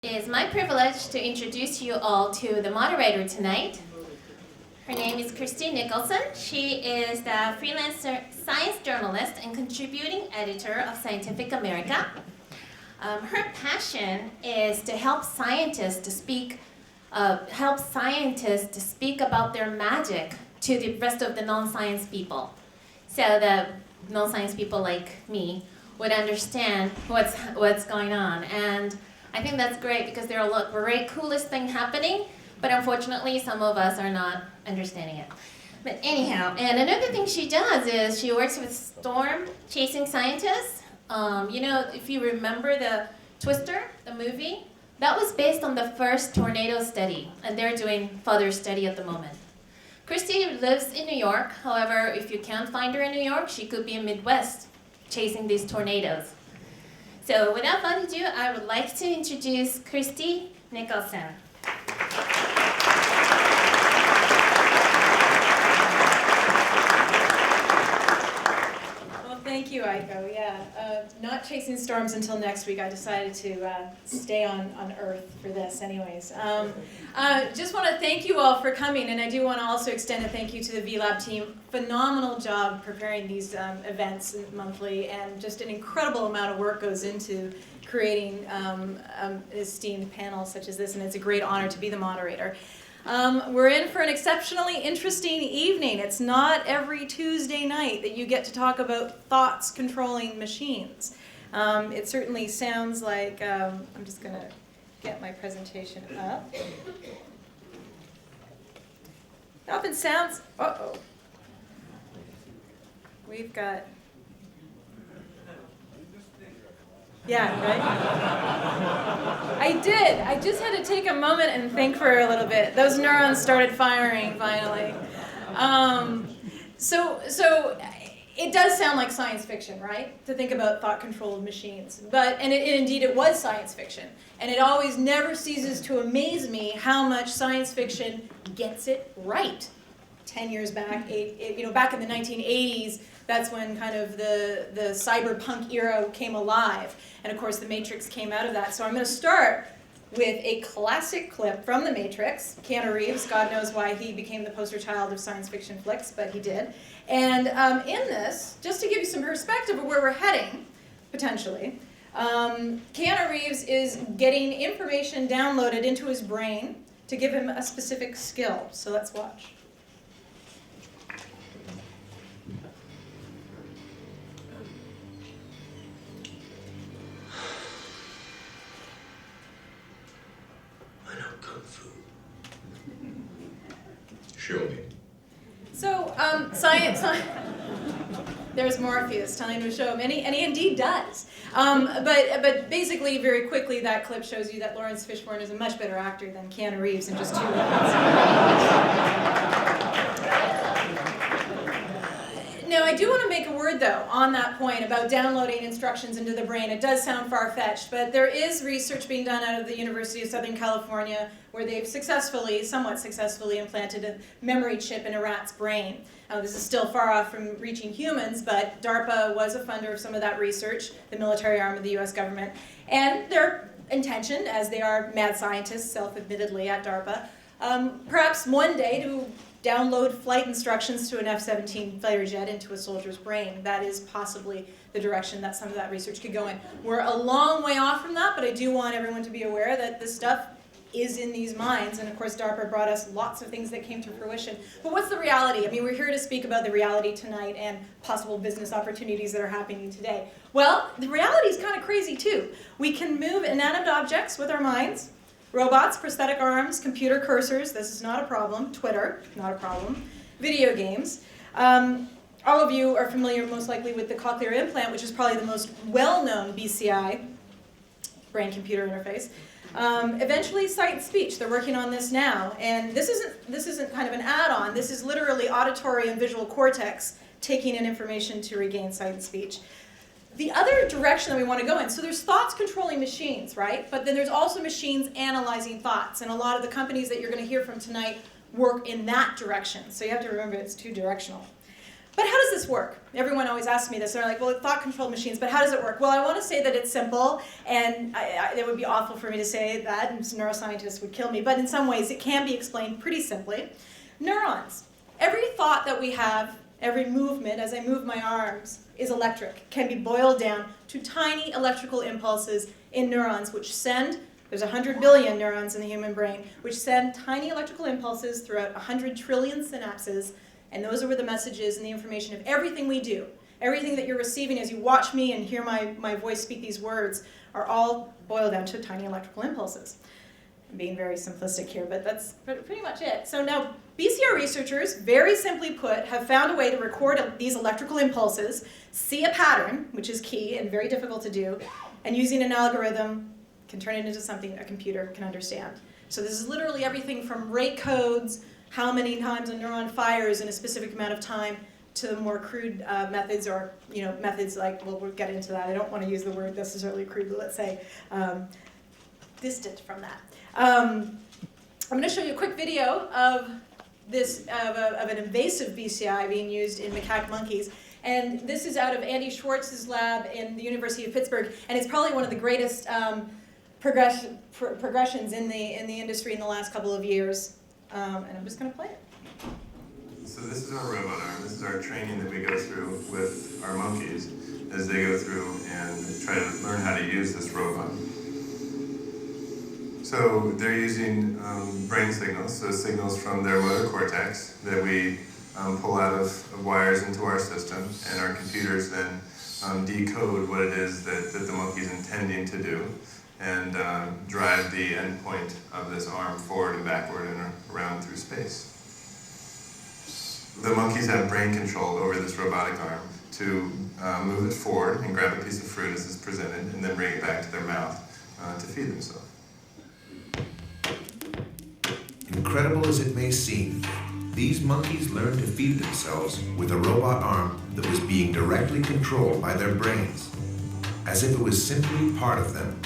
It is my privilege to introduce you all to the moderator tonight. Her name is Christy Nicholson. She is the freelance science journalist and contributing editor of Scientific America. Her passion is to help scientists to speak about their magic to the rest of the non-science people. So the non-science people like me would understand what's going on. And I think that's great because there are a lot of very coolest things happening, but unfortunately some of us are not understanding it. But anyhow, and another thing she does is she works with storm chasing scientists. If you remember the Twister, the movie, that was based on the first tornado study, and they're doing further study at the moment. Christy lives in New York. However, if you can't find her in New York, she could be in Midwest chasing these tornadoes. So without further ado, I would like to introduce Christy Nicholson. Well, thank you, Aiko. Yeah, not chasing storms until next week. I decided to stay on Earth for this anyways. Just want to thank you all for coming, and I do want to also extend a thank you to the VLab team. Phenomenal job preparing these events monthly, and just an incredible amount of work goes into creating an esteemed panel such as this, and it's a great honor to be the moderator. We're in for an exceptionally interesting evening. It's not every Tuesday night that you get to talk about thoughts controlling machines. It certainly sounds like, I'm just going to get my presentation up. It often sounds, uh-oh. We've got, yeah, right? I did. I just had to take a moment and think for a little bit. Those neurons started firing finally. So it does sound like science fiction, right? To think about thought-controlled machines. And indeed it was science fiction. And it always never ceases to amaze me how much science fiction gets it right. 10 years back, back in the 1980s, that's when kind of the cyberpunk era came alive. And of course, The Matrix came out of that. So I'm going to start with a classic clip from The Matrix. Keanu Reeves, God knows why he became the poster child of science fiction flicks, but he did. And in this, just to give you some perspective of where we're heading, potentially, Keanu Reeves is getting information downloaded into his brain to give him a specific skill. So let's watch. Show me. So, science, there's Morpheus telling him to show him, and he indeed does. But basically, very quickly, that clip shows you that Lawrence Fishburne is a much better actor than Keanu Reeves in just 2 minutes. Now, I do want to make a word, though, on that point about downloading instructions into the brain. It does sound far-fetched, but there is research being done out of the University of Southern California where they've somewhat successfully implanted a memory chip in a rat's brain. This is still far off from reaching humans, but DARPA was a funder of some of that research, the military arm of the US government. And their intention, as they are mad scientists, self-admittedly at DARPA, perhaps one day to download flight instructions to an F-17 fighter jet into a soldier's brain. That is possibly the direction that some of that research could go in. We're a long way off from that, but I do want everyone to be aware that this stuff is in these minds, and of course DARPA brought us lots of things that came to fruition. But what's the reality? I mean, we're here to speak about the reality tonight and possible business opportunities that are happening today. Well, the reality is kind of crazy too. We can move inanimate objects with our minds. Robots, prosthetic arms, computer cursors, this is not a problem. Twitter, not a problem. Video games. All of you are familiar most likely with the cochlear implant, which is probably the most well-known BCI, brain-computer interface. Eventually, sight and speech. They're working on this now, and this isn't kind of an add-on. This is literally auditory and visual cortex taking in information to regain sight and speech. The other direction that we want to go in, so there's thoughts controlling machines, right? But then there's also machines analyzing thoughts, and a lot of the companies that you're going to hear from tonight work in that direction. So you have to remember it's two-directional. But how does this work? Everyone always asks me this. They're like, well, thought-controlled machines, but how does it work? Well, I want to say that it's simple, and it would be awful for me to say that, and neuroscientists would kill me, but in some ways it can be explained pretty simply. Neurons. Every thought that we have, every movement, as I move my arms, is electric, can be boiled down to tiny electrical impulses in neurons, which send, there's 100 billion neurons in the human brain, which send tiny electrical impulses throughout 100 trillion synapses. And those are where the messages and the information of everything we do, everything that you're receiving as you watch me and hear my voice speak these words, are all boiled down to tiny electrical impulses. I'm being very simplistic here, but that's pretty much it. So now, BCR researchers, very simply put, have found a way to record these electrical impulses, see a pattern, which is key and very difficult to do, and using an algorithm can turn it into something a computer can understand. So this is literally everything from rate codes, how many times a neuron fires in a specific amount of time, to the more crude methods, or methods like, well, we'll get into that. I don't want to use the word necessarily crude, but let's say distant from that. I'm going to show you a quick video of this of an invasive BCI being used in macaque monkeys. And this is out of Andy Schwartz's lab in the University of Pittsburgh, and it's probably one of the greatest progressions in the industry in the last couple of years. And I'm just going to play it. So this is our robot arm. This is our training that we go through with our monkeys as they go through and try to learn how to use this robot. So they're using brain signals, so signals from their motor cortex that we pull out of wires into our system, and our computers then decode what it is that the monkey's intending to do, and drive the endpoint of this arm forward and backward and around through space. The monkeys have brain control over this robotic arm to move it forward and grab a piece of fruit as it's presented, and then bring it back to their mouth to feed themselves. Incredible as it may seem, these monkeys learned to feed themselves with a robot arm that was being directly controlled by their brains, as if it was simply part of them.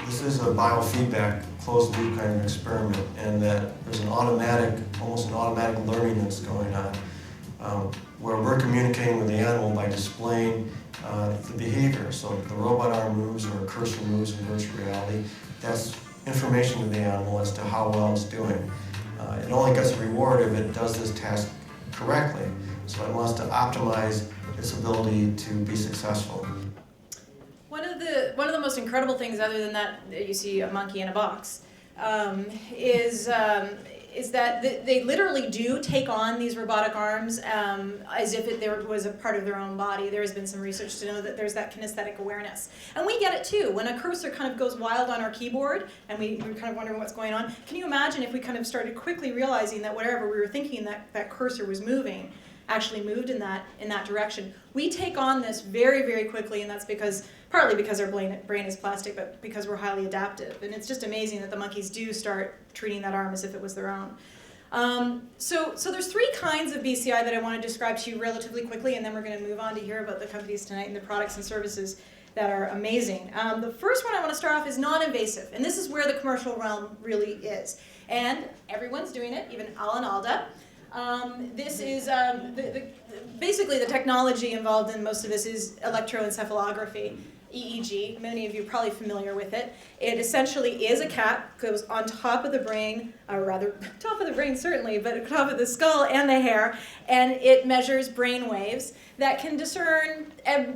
This is a biofeedback, closed-loop kind of experiment, and that there's an automatic, almost an automatic learning that's going on, where we're communicating with the animal by displaying the behavior. So if the robot arm moves or a cursor moves in virtual reality, that's information to the animal as to how well it's doing. It only gets a reward if it does this task correctly, so it wants to optimize its ability to be successful. One of the most incredible things, other than that you see a monkey in a box, is that they literally do take on these robotic arms as if there was a part of their own body. There has been some research to know that there's that kinesthetic awareness. And we get it too. When a cursor kind of goes wild on our keyboard and we're kind of wondering what's going on, can you imagine if we kind of started quickly realizing that whatever we were thinking that cursor was moving actually moved in that direction? We take on this very, very quickly, and that's partly because our brain is plastic, but because we're highly adaptive. And it's just amazing that the monkeys do start treating that arm as if it was their own. So there's three kinds of BCI that I want to describe to you relatively quickly, and then we're going to move on to hear about the companies tonight and the products and services that are amazing. The first one I want to start off is non-invasive, and this is where the commercial realm really is. And everyone's doing it, even Al and Alda. This is basically the technology involved in most of this is electroencephalography, EEG. Many of you are probably familiar with it. It essentially is a cap, goes on top of the brain, or rather, top of the brain certainly, but top of the skull and the hair, and it measures brain waves that can discern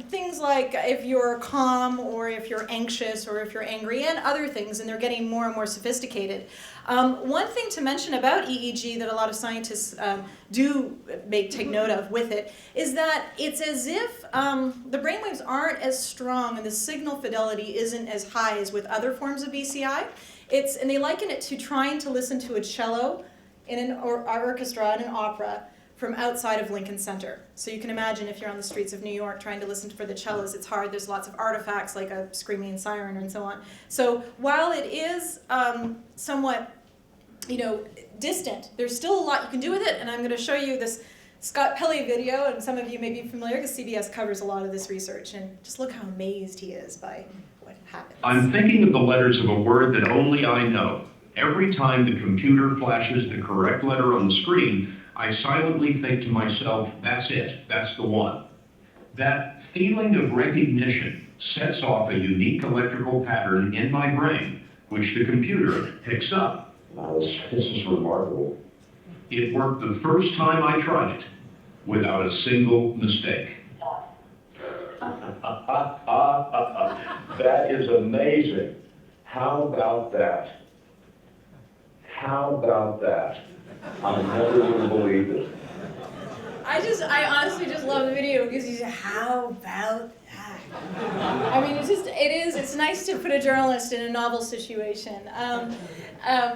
things like if you're calm or if you're anxious or if you're angry and other things, and they're getting more and more sophisticated. One thing to mention about EEG that a lot of scientists do take note of with it is that it's as if the brainwaves aren't as strong and the signal fidelity isn't as high as with other forms of BCI. And they liken it to trying to listen to a cello in an orchestra in an opera from outside of Lincoln Center. So you can imagine if you're on the streets of New York trying to listen for the cellos, it's hard. There's lots of artifacts like a screaming siren and so on. So while it is somewhat distant, there's still a lot you can do with it, and I'm going to show you this Scott Pelley video, and some of you may be familiar because CBS covers a lot of this research, and just look how amazed he is by what happens. I'm thinking of the letters of a word that only I know. Every time the computer flashes the correct letter on the screen, I silently think to myself, that's it, that's the one. That feeling of recognition sets off a unique electrical pattern in my brain, which the computer picks up. This is remarkable. It worked the first time I tried it, without a single mistake. That is amazing. How about that? How about that? I never would have believed it. I honestly just love the video because he's how about that? I mean, it's nice to put a journalist in a novel situation.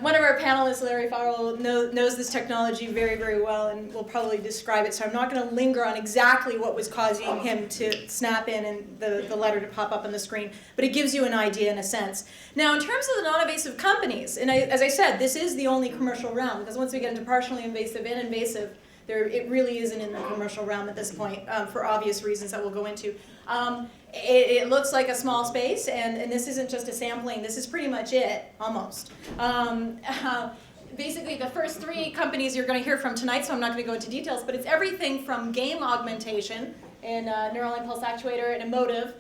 One of our panelists, Larry Farrell, knows this technology very, very well and will probably describe it, so I'm not going to linger on exactly what was causing him to snap in and the letter to pop up on the screen, but it gives you an idea in a sense. Now, in terms of the non-invasive companies, and as I said, this is the only commercial realm, because once we get into partially invasive and invasive, it really isn't in the commercial realm at this point, for obvious reasons that we'll go into. It looks like a small space, and this isn't just a sampling. This is pretty much it, almost. Basically, the first three companies you're going to hear from tonight, so I'm not going to go into details, but it's everything from game augmentation in neural impulse actuator and emotive,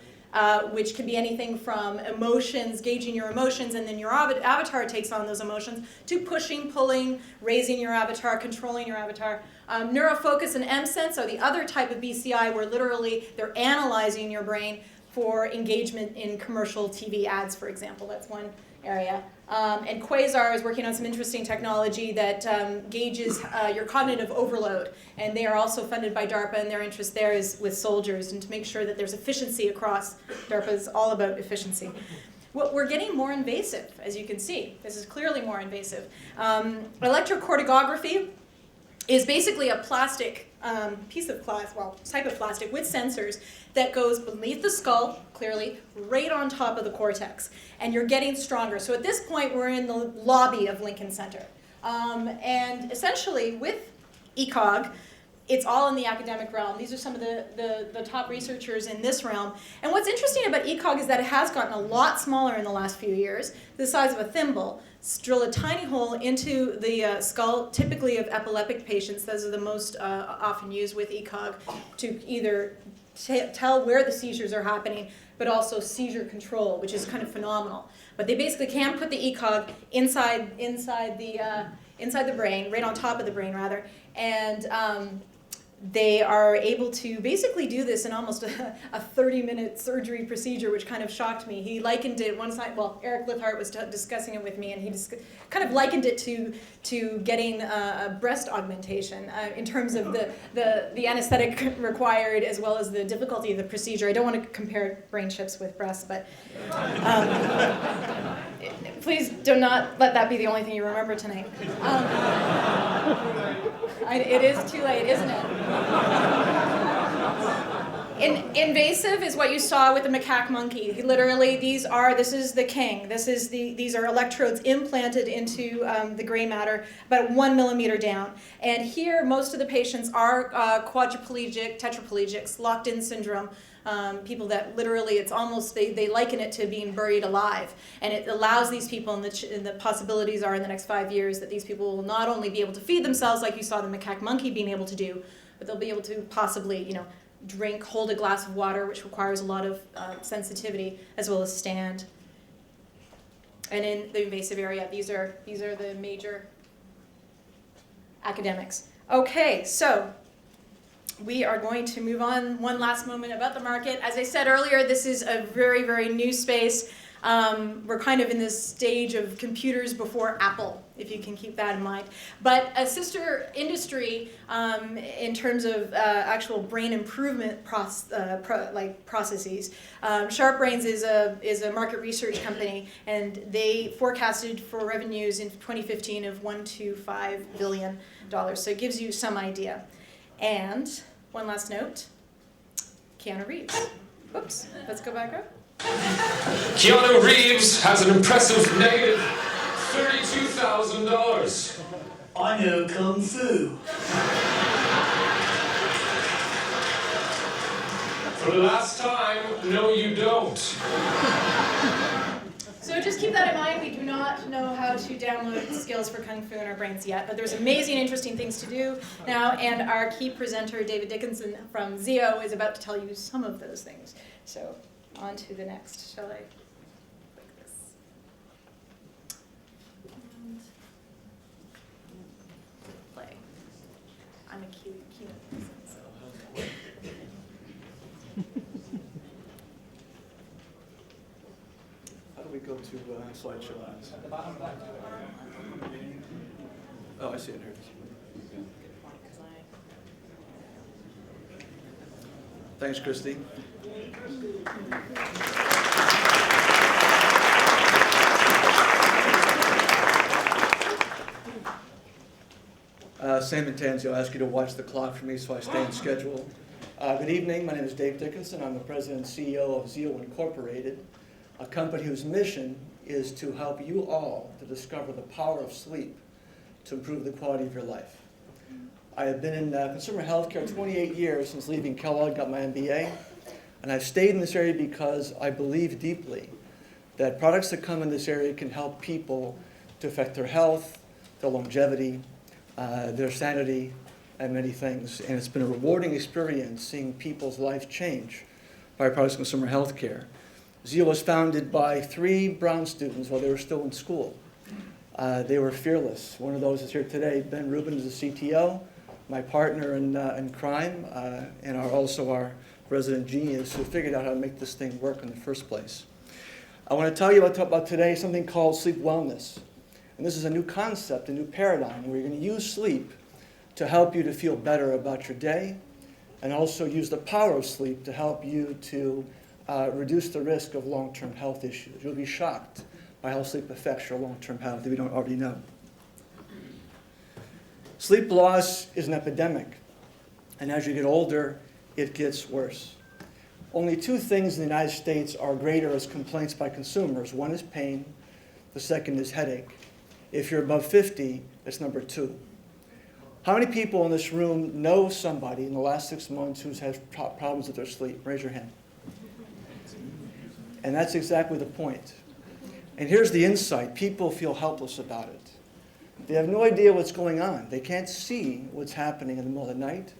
which can be anything from emotions, gauging your emotions, and then your avatar takes on those emotions, to pushing, pulling, raising your avatar, controlling your avatar. Neurofocus and MSense are the other type of BCI where literally they're analyzing your brain for engagement in commercial TV ads, for example. That's one area. And Quasar is working on some interesting technology that gauges your cognitive overload. And they are also funded by DARPA, and their interest there is with soldiers and to make sure that there's efficiency across. DARPA is all about efficiency. Well, we're getting more invasive, as you can see. This is clearly more invasive. Electrocorticography is basically a plastic piece of type of plastic with sensors that goes beneath the skull, clearly, right on top of the cortex. And you're getting stronger. So at this point, we're in the lobby of Lincoln Center. And essentially, with ECOG, it's all in the academic realm. These are some of the top researchers in this realm. And what's interesting about ECOG is that it has gotten a lot smaller in the last few years, the size of a thimble. Drill a tiny hole into the skull, typically of epileptic patients. Those are the most often used with ECOG to either tell where the seizures are happening, but also seizure control, which is kind of phenomenal. But they basically can put the ECOG inside the brain, right on top of the brain rather, and they are able to basically do this in almost a 30-minute surgery procedure, which kind of shocked me. He likened it one side. Well, Eric Lithart was discussing it with me, and he kind of likened it to getting a breast augmentation in terms of the anesthetic required as well as the difficulty of the procedure. I don't want to compare brain chips with breasts, but please do not let that be the only thing you remember tonight. It is too late, isn't it? Invasive is what you saw with the macaque monkey. Literally, this is the king. These are electrodes implanted into the gray matter about 1 millimeter down. And here, most of the patients are quadriplegic, tetraplegics, locked-in syndrome. People that literally, it's almost, they liken it to being buried alive. And it allows these people, and the possibilities are in the next 5 years that these people will not only be able to feed themselves like you saw the macaque monkey being able to do, but they'll be able to possibly, drink, hold a glass of water, which requires a lot of sensitivity, as well as stand. And in the invasive area, these are the major academics. Okay, so we are going to move on one last moment about the market. As I said earlier, this is a very, very new space. We're kind of in this stage of computers before Apple, if you can keep that in mind. But a sister industry in terms of actual brain improvement processes. SharpBrains is a market research company, and they forecasted for revenues in 2015 of $1 to $5 billion. So it gives you some idea. And one last note, Keanu Reeves. Whoops, let's go back up. Keanu Reeves has an impressive negative $32,000. I know Kung Fu. For the last time, no you don't. So just keep that in mind. We do not know how to download skills for Kung Fu in our brains yet, but there's amazing, interesting things to do now, and our key presenter, David Dickinson from ZEO, is about to tell you some of those things. So on to the next. Shall I click this? And play. I'm a keynote person, so. How do we go to slideshow? Oh, I see it here. Thanks, Christy. Sam and Tansy, I'll ask you to watch the clock for me so I stay on schedule. Good evening, my name is Dave Dickinson. I'm the president and CEO of ZEO Incorporated, a company whose mission is to help you all to discover the power of sleep to improve the quality of your life. I have been in consumer healthcare 28 years since leaving Kellogg, got my MBA, and I've stayed in this area because I believe deeply that products that come in this area can help people to affect their health, their longevity, their sanity, and many things. And it's been a rewarding experience seeing people's lives change by products of consumer healthcare. ZEO was founded by 3 Brown students while they were still in school. They were fearless. One of those is here today. Ben Rubin is the CTO, my partner in crime, and also our resident genius who figured out how to make this thing work in the first place. I want to tell you about today something called sleep wellness. And this is a new concept, a new paradigm, where you're going to use sleep to help you to feel better about your day, and also use the power of sleep to help you to reduce the risk of long-term health issues. You'll be shocked by how sleep affects your long-term health if you don't already know. Sleep loss is an epidemic, and as you get older, it gets worse. Only 2 things in the United States are greater as complaints by consumers. One is pain, the second is headache. If you're above 50, it's number 2. How many people in this room know somebody in the last 6 months who's had problems with their sleep? Raise your hand. And that's exactly the point. And here's the insight. People feel helpless about it. They have no idea what's going on. They can't see what's happening in the middle of the night.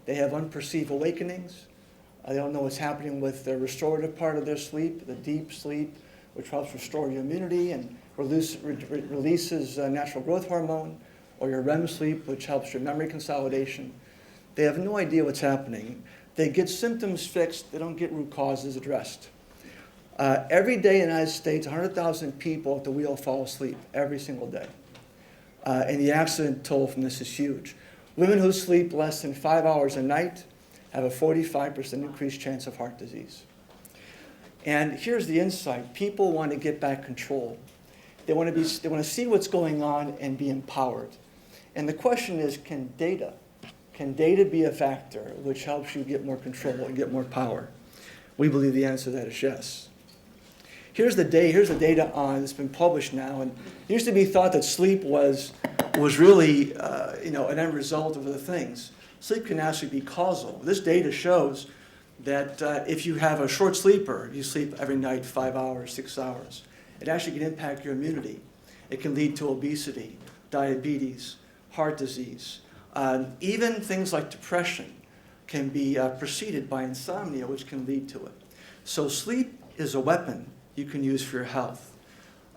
They have unperceived awakenings. They don't know what's happening with the restorative part of their sleep, the deep sleep, which helps restore your immunity and releases natural growth hormone, or your REM sleep, which helps your memory consolidation. They have no idea what's happening. They get symptoms fixed. They don't get root causes addressed. Every day in the United States, 100,000 people at the wheel fall asleep every single day. And the accident toll from this is huge. Women who sleep less than 5 hours a night have a 45% increased chance of heart disease. And here's the insight. People want to get back control. They want to see what's going on and be empowered. And the question is, can data be a factor which helps you get more control and get more power? We believe the answer to that is yes. Here's the data on, it's been published now, and it used to be thought that sleep was really an end result of other things. Sleep can actually be causal. This data shows that if you have a short sleeper, you sleep every night 5 hours, 6 hours, it actually can impact your immunity. It can lead to obesity, diabetes, heart disease. Even things like depression can be preceded by insomnia, which can lead to it. So sleep is a weapon you can use for your health.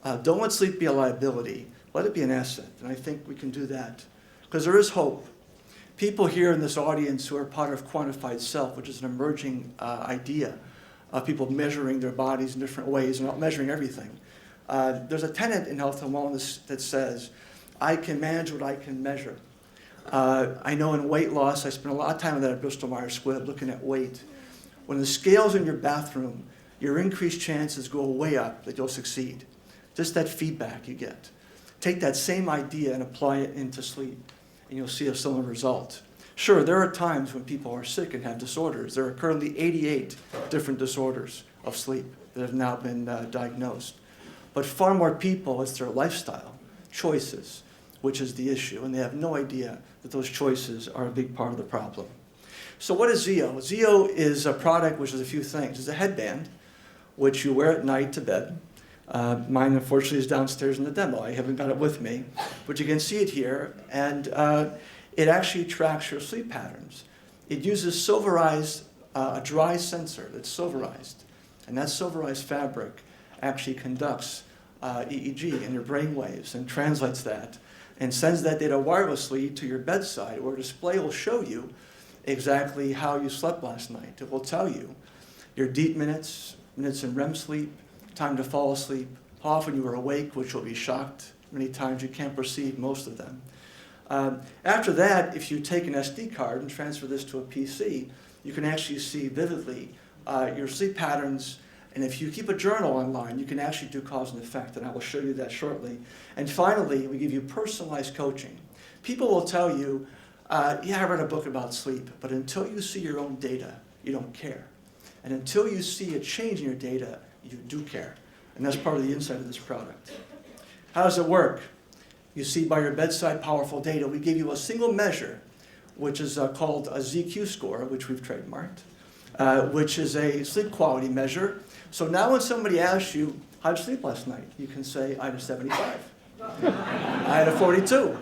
Don't let sleep be a liability. Let it be an asset, and I think we can do that. Because there is hope. People here in this audience who are part of quantified self, which is an emerging idea of people measuring their bodies in different ways and not measuring everything. There's a tenet in health and wellness that says, I can manage what I can measure. I know in weight loss, I spent a lot of time on that at Bristol Myers Squibb looking at weight. When the scale's in your bathroom, your increased chances go way up that you'll succeed. Just that feedback you get. Take that same idea and apply it into sleep, and you'll see a similar result. Sure, there are times when people are sick and have disorders. There are currently 88 different disorders of sleep that have now been diagnosed. But far more people, it's their lifestyle choices, which is the issue, and they have no idea that those choices are a big part of the problem. So what is ZEO? ZEO is a product which is a few things. It's a headband, which you wear at night to bed, Mine, unfortunately, is downstairs in the demo. I haven't got it with me, but you can see it here, and it actually tracks your sleep patterns. It uses silverized, a dry sensor that's silverized, and that silverized fabric actually conducts EEG in your brain waves and translates that and sends that data wirelessly to your bedside, where a display will show you exactly how you slept last night. It will tell you your deep minutes, minutes in REM sleep, time to fall asleep, how often you were awake, which you'll be shocked many times you can't perceive most of them. After that, if you take an SD card and transfer this to a PC, you can actually see vividly your sleep patterns. And if you keep a journal online, you can actually do cause and effect, and I will show you that shortly. And finally, we give you personalized coaching. People will tell you, yeah, I read a book about sleep, but until you see your own data, you don't care. And until you see a change in your data, you do care. And that's part of the insight of this product. How does it work? You see by your bedside powerful data, we give you a single measure, which is called a ZQ score, which we've trademarked, which is a sleep quality measure. So now when somebody asks you, how'd you sleep last night? You can say, I had a 75. I had a 42.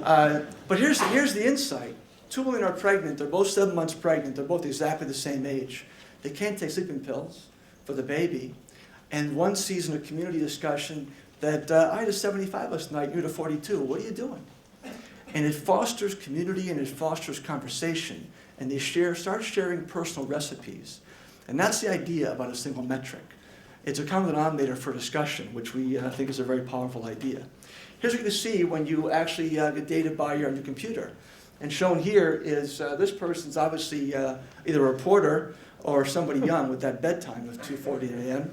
But here's the insight. 2 women are pregnant. They're both 7 months pregnant. They're both exactly the same age. They can't take sleeping pills for the baby. And one sees in a community discussion that I had a 75 last night, you had a 42. What are you doing? And it fosters community and it fosters conversation. And they start sharing personal recipes. And that's the idea about a single metric. It's a common denominator for discussion, which we think is a very powerful idea. Here's what you can see when you actually get data by your computer. And shown here is this person's obviously either a reporter or somebody young with that bedtime of 2:40 a.m.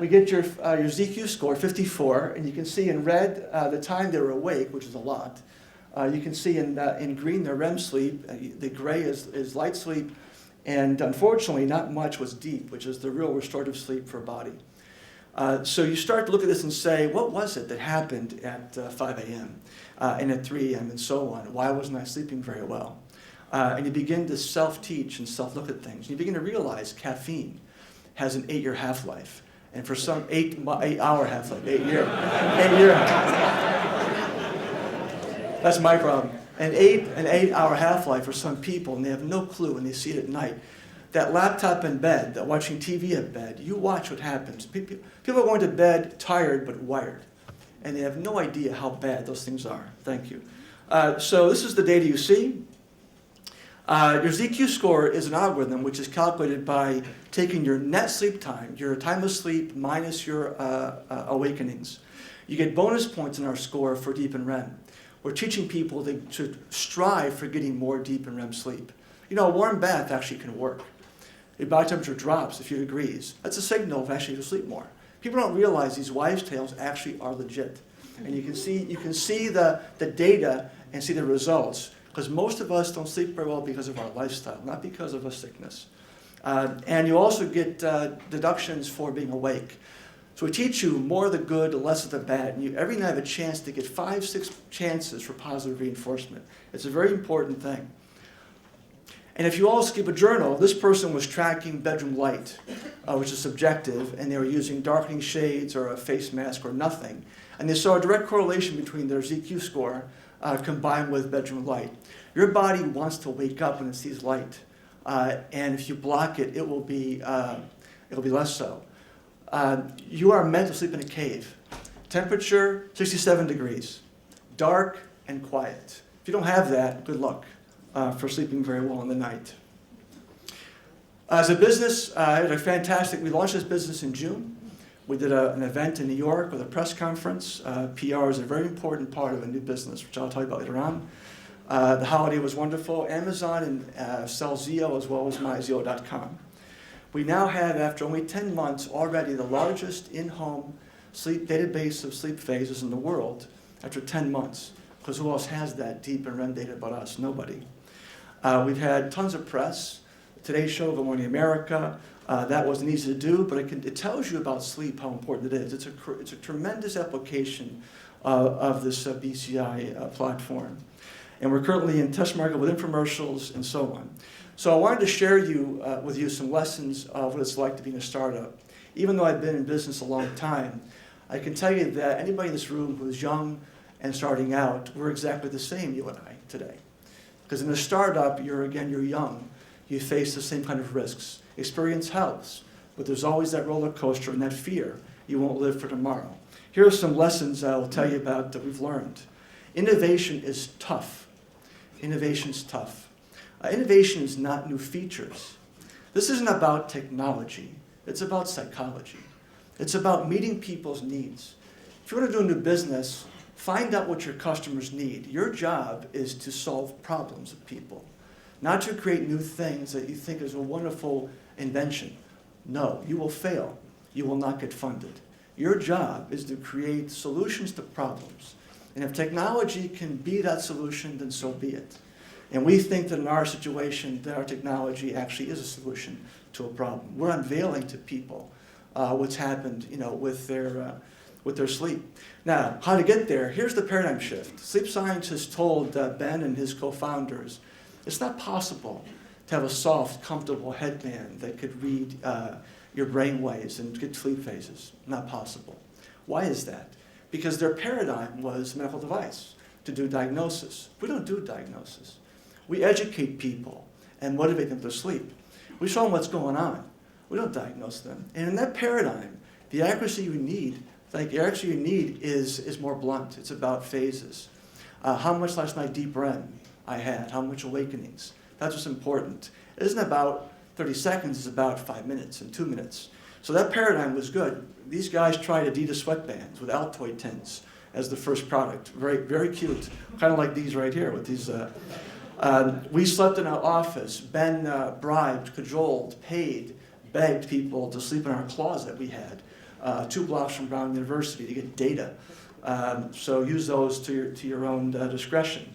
We get your ZQ score, 54, and you can see in red the time they were awake, which is a lot. You can see in green their REM sleep. The gray is light sleep. And unfortunately, not much was deep, which is the real restorative sleep for a body. So you start to look at this and say, what was it that happened at 5 a.m. And at 3 a.m. and so on? Why wasn't I sleeping very well? And you begin to self-teach and self-look at things. You begin to realize caffeine has an 8-year half-life. And for some, 8-hour half-life, 8-year. That's my problem. An 8-hour half-life for some people, and they have no clue when they see it at night. That laptop in bed, that watching TV in bed, you watch what happens. People are going to bed tired but wired, and they have no idea how bad those things are. Thank you. So this is the data you see. Your ZQ score is an algorithm which is calculated by taking your net sleep time, your time of sleep minus your awakenings. You get bonus points in our score for deep and REM. We're teaching people to strive for getting more deep and REM sleep. You know, a warm bath actually can work. Your body temperature drops a few degrees. That's a signal of actually to sleep more. People don't realize these wives' tales actually are legit. And you can see the data and see the results, because most of us don't sleep very well because of our lifestyle, not because of a sickness. And you also get deductions for being awake. So we teach you more of the good, less of the bad. And you every night have a chance to get 5-6 chances for positive reinforcement. It's a very important thing. And if you also keep a journal, this person was tracking bedroom light, which is subjective, and they were using darkening shades or a face mask or nothing. And they saw a direct correlation between their ZQ score combined with bedroom light. Your body wants to wake up when it sees light. And if you block it, it'll be less so. You are meant to sleep in a cave. Temperature, 67 degrees. Dark and quiet. If you don't have that, good luck for sleeping very well in the night. As a business, we launched this business in June. We did an event in New York with a press conference. PR is a very important part of a new business, which I'll tell you about later on. The holiday was wonderful. Amazon sells Zio as well as myzio.com. We now have, after only 10 months, already the largest in-home sleep database of sleep phases in the world after 10 months. Because who else has that deep and REM data but us? Nobody. We've had tons of press. Today's Show, Good Morning America. That wasn't easy to do, but it tells you about sleep, how important it is. It's a tremendous application of this BCI platform. And we're currently in test market with infomercials and so on. So I wanted to share with you some lessons of what it's like to be in a startup. Even though I've been in business a long time, I can tell you that anybody in this room who's young and starting out, we're exactly the same, you and I, today. Because in a startup, you're young. You face the same kind of risks. Experience helps, but there's always that roller coaster and that fear you won't live for tomorrow. Here are some lessons I'll tell you about that we've learned. Innovation is tough. Innovation's tough. Innovation is not new features. This isn't about technology. It's about psychology. It's about meeting people's needs. If you want to do a new business, find out what your customers need. Your job is to solve problems of people, not to create new things that you think is a wonderful invention. No, you will fail. You will not get funded. Your job is to create solutions to problems. And if technology can be that solution, then so be it. And we think that in our situation, that our technology actually is a solution to a problem. We're unveiling to people what's happened, with their sleep. Now, how to get there? Here's the paradigm shift. Sleep scientists told Ben and his co-founders, it's not possible to have a soft, comfortable headband that could read your brain waves and get sleep phases. Not possible. Why is that? Because their paradigm was medical device to do diagnosis. We don't do diagnosis. We educate people and motivate them to sleep. We show them what's going on. We don't diagnose them. And in that paradigm, the accuracy you need is more blunt. It's about phases. How much last night deep REM I had, how much awakenings. That's what's important. It isn't about 30 seconds, it's about 5 minutes and 2 minutes. So that paradigm was good. These guys tried Adidas sweatbands with Altoid tints as the first product. Very, very cute. Kind of like these right here with these. We slept in our office. Ben bribed, cajoled, paid, begged people to sleep in our closet we had 2 blocks from Brown University to get data. So use those to your own discretion.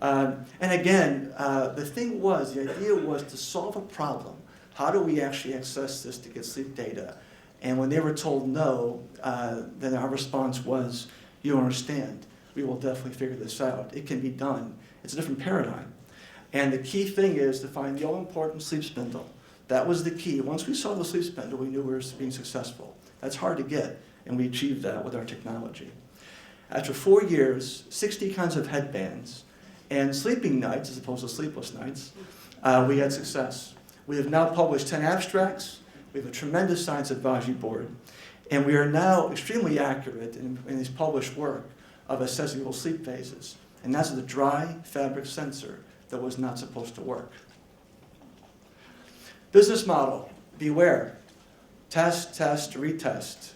And again, the idea was to solve a problem. How do we actually access this to get sleep data? And when they were told no, then our response was, you don't understand. We will definitely figure this out. It can be done. It's a different paradigm. And the key thing is to find the all-important sleep spindle. That was the key. Once we saw the sleep spindle, we knew we were being successful. That's hard to get, and we achieved that with our technology. After 4 years, 60 kinds of headbands, and sleeping nights as opposed to sleepless nights, we had success. We have now published 10 abstracts. We have a tremendous science advisory board, and we are now extremely accurate in this published work of assessing people's sleep phases. And that's with a dry fabric sensor that was not supposed to work. Business model, beware. Test, test, retest.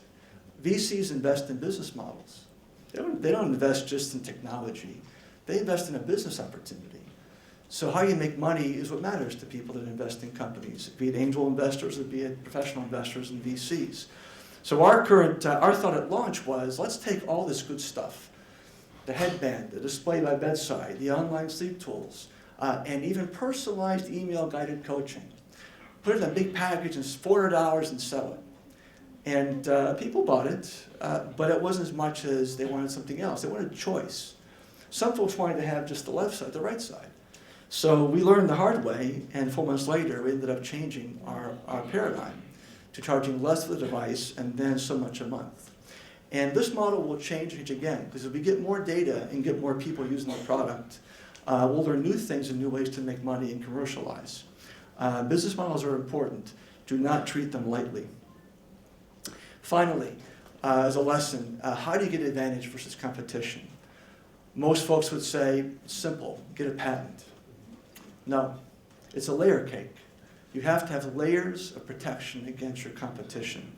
VCs invest in business models. They don't invest just in technology. They invest in a business opportunity. So how you make money is what matters to people that invest in companies, be it angel investors or be it professional investors and VCs. So our thought at launch was, let's take all this good stuff, the headband, the display by bedside, the online sleep tools, and even personalized email-guided coaching. Put it in a big package and it's $400 and sell it. And people bought it, but it wasn't as much as they wanted something else. They wanted choice. Some folks wanted to have just the left side, the right side. So we learned the hard way, and 4 months later, we ended up changing our paradigm to charging less for the device and then so much a month. And this model will change again, because if we get more data and get more people using the product, we'll learn new things and new ways to make money and commercialize. Business models are important. Do not treat them lightly. Finally, as a lesson, how do you get advantage versus competition? Most folks would say, simple, get a patent. No, it's a layer cake. You have to have layers of protection against your competition.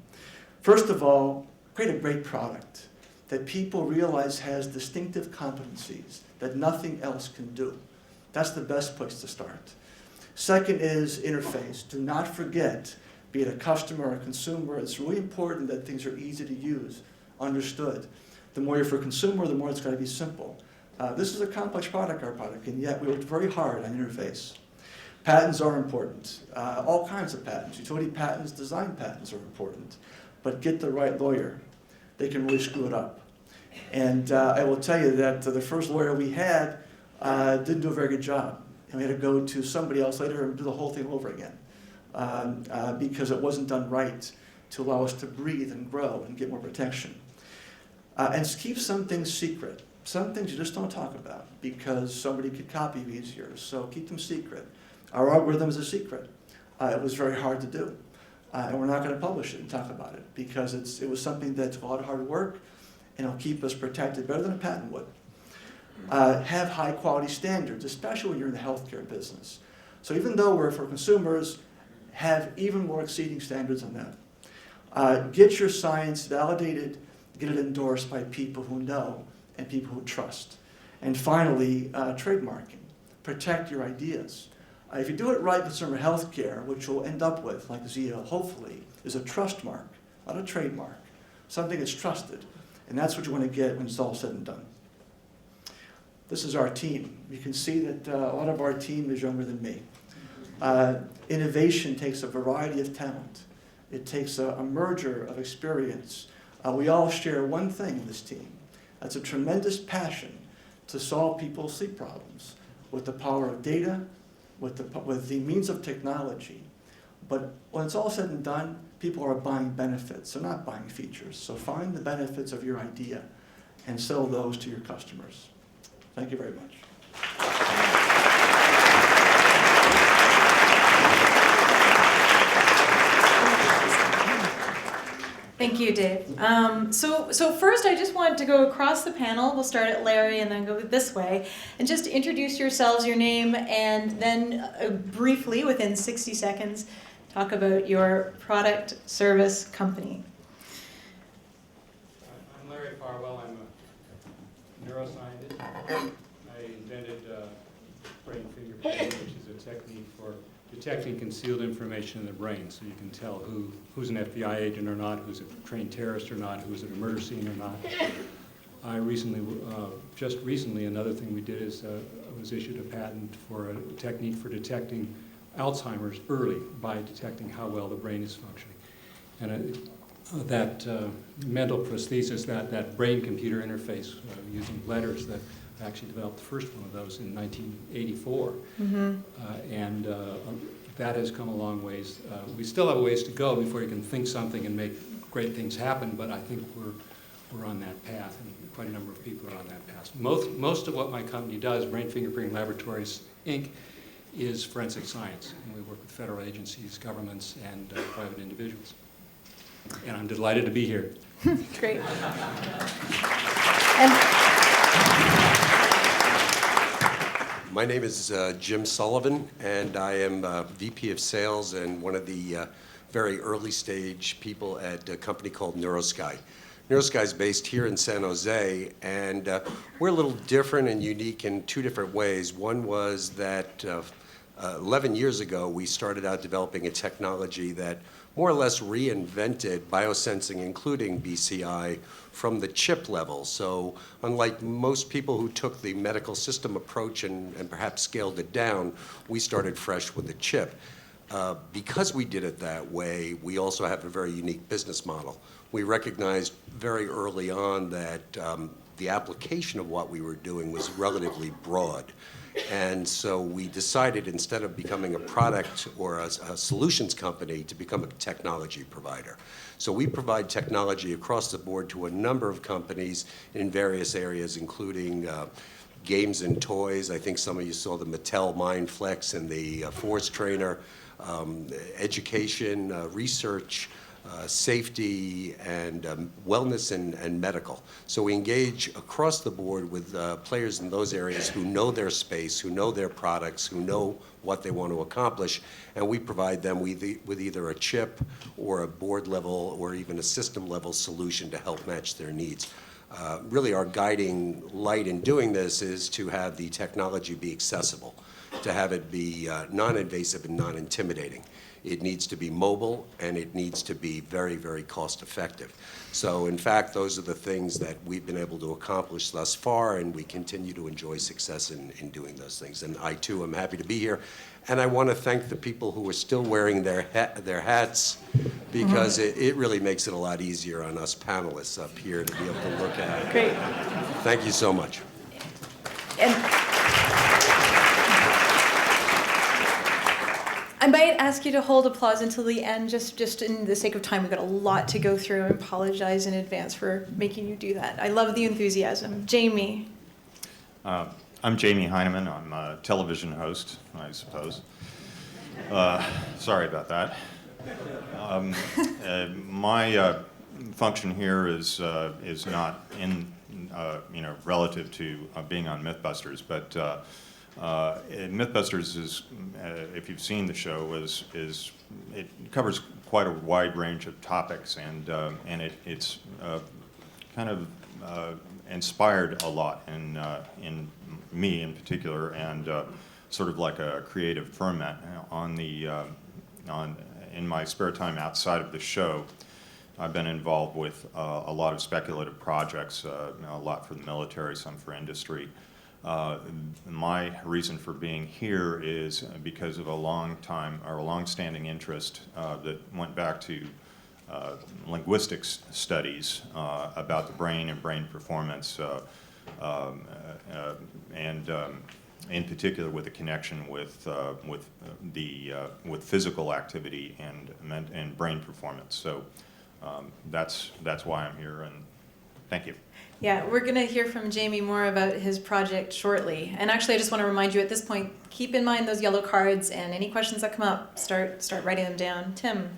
First of all, create a great product that people realize has distinctive competencies that nothing else can do. That's the best place to start. Second is interface. Do not forget, be it a customer or a consumer, it's really important that things are easy to use, understood. The more you're for a consumer, the more it's got to be simple. This is a complex product, our product, and yet we worked very hard on interface. Patents are important. All kinds of patents. Utility patents, design patents are important. But get the right lawyer. They can really screw it up. And I will tell you that the first lawyer we had didn't do a very good job. And we had to go to somebody else later and do the whole thing over again because it wasn't done right. to allow us to breathe and grow and get more protection. And keep some things secret. Some things you just don't talk about because somebody could copy you easier, so keep them secret. Our algorithm is a secret. It was very hard to do. And we're not going to publish it and talk about it because it was something that took a lot of hard work and it'll keep us protected better than a patent would. Have high quality standards, especially when you're in the healthcare business. So even though we're for consumers, have even more exceeding standards on that. Get your science validated, get it endorsed by people who know and people who trust. And finally, trademarking. Protect your ideas. If you do it right in consumer healthcare, which we'll end up with, like Zia, hopefully, is a trust mark, not a trademark. Something that's trusted. And that's what you want to get when it's all said and done. This is our team. You can see that a lot of our team is younger than me. Innovation takes a variety of talent. It takes a merger of experience. We all share one thing in this team. That's a tremendous passion to solve people's sleep problems with the power of data, with the means of technology. But when it's all said and done, people are buying benefits. They're not buying features. So find the benefits of your idea and sell those to your customers. Thank you very much. Thank you, Dave. So first, I just wanted to go across the panel. We'll start at Larry and then go this way. And just introduce yourselves, your name, and then briefly, within 60 seconds, talk about your product, service, company. I'm Larry Farwell. I'm a neuroscientist. I invented brain fingerprinting, which is a technique for detecting concealed information in the brain, so you can tell who's an FBI agent or not, who's a trained terrorist or not, who's at a murder scene or not. I recently, just recently, another thing we did is was issued a patent for a technique for detecting Alzheimer's early by detecting how well the brain is functioning. And that mental prosthesis, that brain-computer interface using letters, that I actually developed the first one of those in 1984. And that has come a long ways. We still have a ways to go before you can think something and make great things happen, but I think we're on that path, and quite a number of people are on that path. Most of what my company does, Brain Fingerprinting Laboratories, Inc., is forensic science, and we work with federal agencies, governments, and private individuals. And I'm delighted to be here. Great. My name is Jim Sullivan, and I am VP of Sales and one of the very early stage people at a company called NeuroSky. NeuroSky is based here in San Jose, and we're a little different and unique in two different ways. One was that 11 years ago, we started out developing a technology that more or less reinvented biosensing, including BCI, from the chip level. So unlike most people who took the medical system approach and perhaps scaled it down, we started fresh with the chip. Because we did it that way, we also have a very unique business model. We recognized very early on that the application of what we were doing was relatively broad. And so we decided, instead of becoming a product or a solutions company, to become a technology provider. So we provide technology across the board to a number of companies in various areas, including games and toys. I think some of you saw the Mattel MindFlex and the Force Trainer, education, research, safety, and wellness and medical. So we engage across the board with players in those areas who know their space, who know their products, who know what they want to accomplish, and we provide them with either a chip or a board level or even a system level solution to help match their needs. Really our guiding light in doing this is to have the technology be accessible, to have it be non-invasive and non-intimidating. It needs to be mobile, and it needs to be very, very cost effective. So in fact, those are the things that we've been able to accomplish thus far, and we continue to enjoy success in doing those things. And I too am happy to be here. And I want to thank the people who are still wearing their hats, because it really makes it a lot easier on us panelists up here to be able to look at it. Great. Thank you so much. I might ask you to hold applause until the end, just in the sake of time. We've got a lot to go through. I apologize in advance for making you do that. I love the enthusiasm. Jamie. I'm Jamie Heineman. I'm a television host, I suppose. Sorry about that. My function here is not in relative to being on MythBusters, but MythBusters is, if you've seen the show, it covers quite a wide range of topics, and it's kind of inspired a lot in me in particular, and sort of like a creative ferment in my spare time outside of the show. I've been involved with a lot of speculative projects, a lot for the military, some for industry. My reason for being here is because of a long-standing interest that went back to linguistics studies about the brain and brain performance, and in particular with a connection with physical activity and brain performance. So that's why I'm here, and thank you. Yeah, we're going to hear from Jamie more about his project shortly. And actually, I just want to remind you at this point, keep in mind those yellow cards, and any questions that come up, start writing them down. Tim.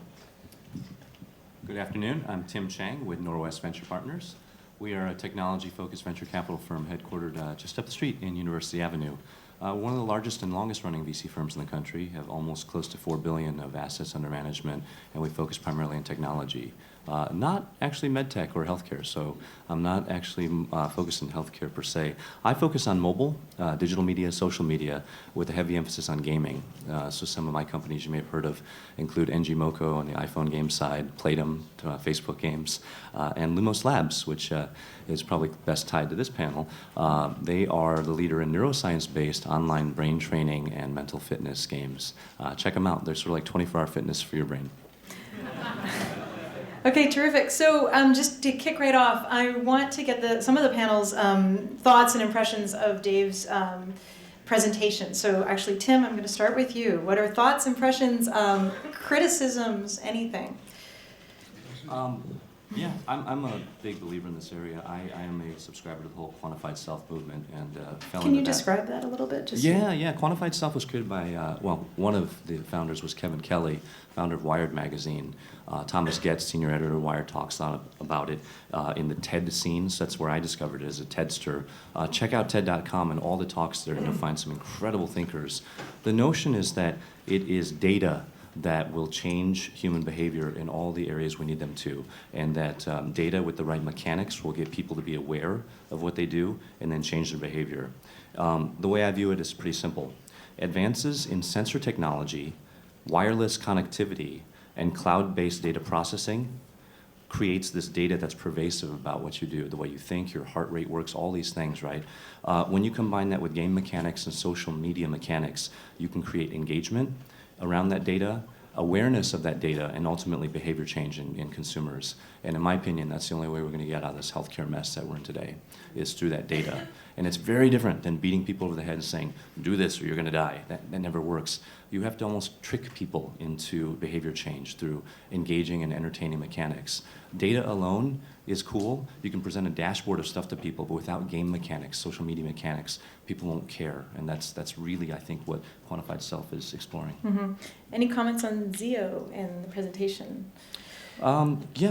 Good afternoon. I'm Tim Chang with Norwest Venture Partners. We are a technology-focused venture capital firm headquartered just up the street in University Avenue. One of the largest and longest-running VC firms in the country, have almost close to $4 billion of assets under management, and we focus primarily on technology. Not actually medtech or healthcare, so I'm not actually focused on healthcare per se. I focus on mobile, digital media, social media, with a heavy emphasis on gaming. So some of my companies you may have heard of include NG Moco on the iPhone game side, Playdom, Facebook games, and Lumos Labs, which is probably best tied to this panel. They are the leader in neuroscience-based online brain training and mental fitness games. Check them out. They're sort of like 24-hour fitness for your brain. Okay, terrific. So just to kick right off, I want to get some of the panel's thoughts and impressions of Dave's presentation. So actually, Tim, I'm going to start with you. What are thoughts, impressions, criticisms, anything? Yeah, I'm a big believer in this area. I am a subscriber to the whole quantified self movement, and fell Can you into that. describe that a little bit? Yeah. Quantified self was created by, one of the founders was Kevin Kelly, founder of Wired magazine. Thomas Getz, senior editor of Wired, talks about it in the TED scenes. That's where I discovered it as a TEDster. Check out TED.com and all the talks there, and you'll find some incredible thinkers. The notion is that it is data that will change human behavior in all the areas we need them to, and that data with the right mechanics will get people to be aware of what they do and then change their behavior. The way I view it is pretty simple. Advances in sensor technology, wireless connectivity, and cloud-based data processing creates this data that's pervasive about what you do, the way you think, your heart rate works, all these things, right? When you combine that with game mechanics and social media mechanics, you can create engagement around that data, awareness of that data, and ultimately behavior change in consumers. And in my opinion, that's the only way we're going to get out of this healthcare mess that we're in today, is through that data. And it's very different than beating people over the head and saying, do this or you're going to die. That never works. You have to almost trick people into behavior change through engaging and entertaining mechanics. Data alone is cool. You can present a dashboard of stuff to people, but without game mechanics, social media mechanics, people won't care. And that's really, I think, what Quantified Self is exploring. Mm-hmm. Any comments on Zio and the presentation? Yeah,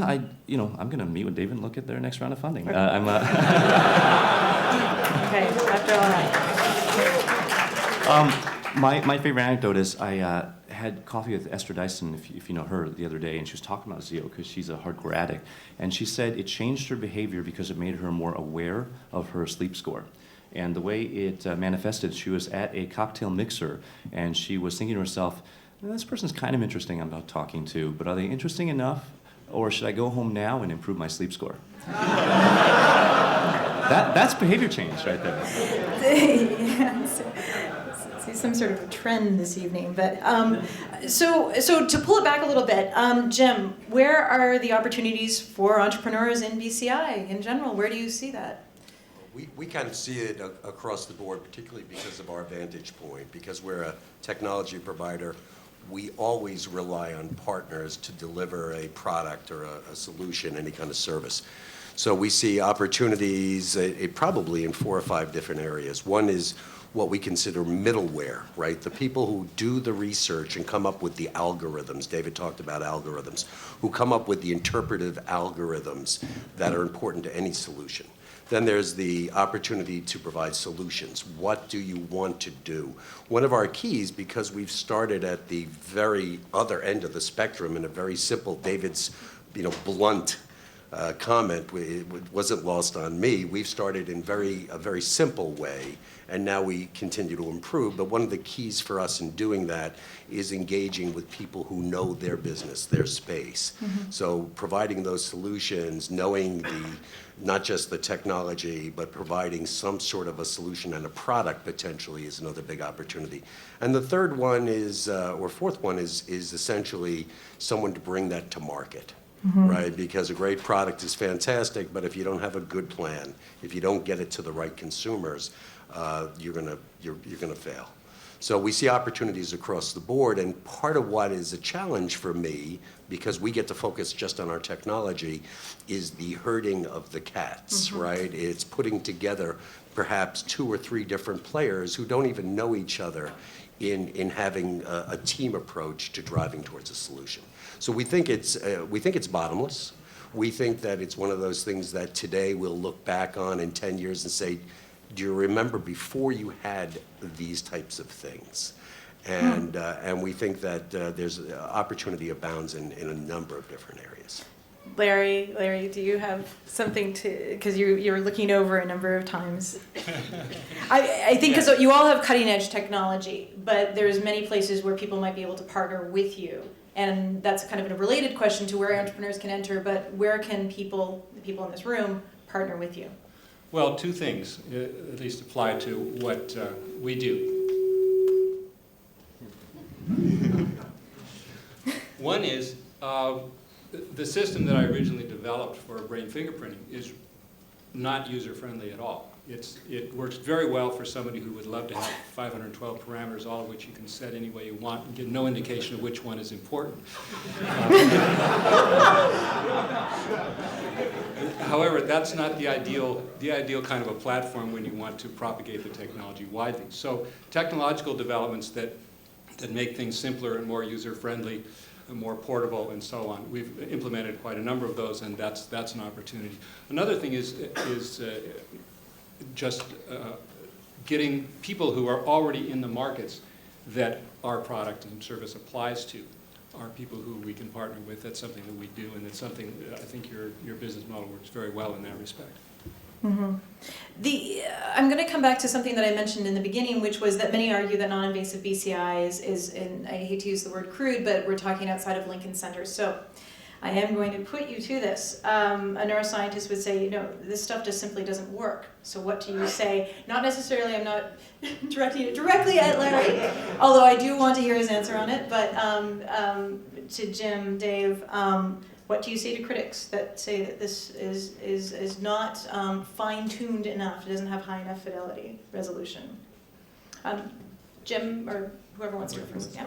I'm going to meet with David and look at their next round of funding. Okay, after all that. My favorite anecdote is I had coffee with Esther Dyson, if you know her, the other day, and she was talking about Zio because she's a hardcore addict. And she said it changed her behavior because it made her more aware of her sleep score. And the way it manifested, she was at a cocktail mixer, and she was thinking to herself, this person's kind of interesting I'm not talking to, but are they interesting enough? Or should I go home now and improve my sleep score? That's behavior change right there. Yeah, see some sort of a trend this evening. But so to pull it back a little bit, Jim, where are the opportunities for entrepreneurs in BCI in general? Where do you see that? We kind of see it across the board, particularly because of our vantage point, because we're a technology provider we always rely on partners to deliver a product or a solution, any kind of service. So we see opportunities probably in 4 or 5 different areas. One is what we consider middleware, right? The people who do the research and come up with the algorithms, David talked about algorithms, who come up with the interpretive algorithms that are important to any solution. Then there's the opportunity to provide solutions. What do you want to do? One of our keys, because we've started at the very other end of the spectrum in a very simple, David's blunt comment, it wasn't lost on me. We've started in a very simple way, and now we continue to improve. But one of the keys for us in doing that is engaging with people who know their business, their space. Mm-hmm. So providing those solutions, knowing not just the technology, but providing some sort of a solution and a product potentially is another big opportunity. And the third one is, or fourth one is essentially someone to bring that to market. Mm-hmm. Right? Because a great product is fantastic, but if you don't have a good plan, if you don't get it to the right consumers, you're gonna fail. So we see opportunities across the board, and part of what is a challenge for me, because we get to focus just on our technology, is the herding of the cats, mm-hmm. right? It's putting together perhaps 2 or 3 different players who don't even know each other in having a team approach to driving towards a solution. So we think it's bottomless. We think that it's one of those things that today we'll look back on in 10 years and say, do you remember before you had these types of things? And we think that there's opportunity abounds in a number of different areas. Larry, do you have something because you're looking over a number of times. I think because you all have cutting edge technology, but there's many places where people might be able to partner with you. And that's kind of a related question to where entrepreneurs can enter, but where can the people in this room, partner with you? Well, 2 things at least apply to what we do. One is the system that I originally developed for brain fingerprinting is not user-friendly at all. It works very well for somebody who would love to have 512 parameters, all of which you can set any way you want and get no indication of which one is important. However, that's not the ideal kind of a platform when you want to propagate the technology widely. So technological developments that make things simpler and more user-friendly, more portable, and so on. We've implemented quite a number of those, and that's an opportunity. Another thing is just getting people who are already in the markets that our product and service applies to are people who we can partner with. That's something that we do, and it's something I think your business model works very well in that respect. Mm-hmm. I'm going to come back to something that I mentioned in the beginning, which was that many argue that non-invasive BCI is, and I hate to use the word crude, but we're talking outside of Lincoln centers. So I am going to put you to this. A neuroscientist would say, this stuff just simply doesn't work. So what do you say? Not necessarily, I'm not directing it directly at Larry, although I do want to hear his answer on it, but to Jim, Dave, what do you say to critics that say that this is not fine-tuned enough, it doesn't have high enough fidelity resolution? Jim, or whoever wants to go first. Yeah.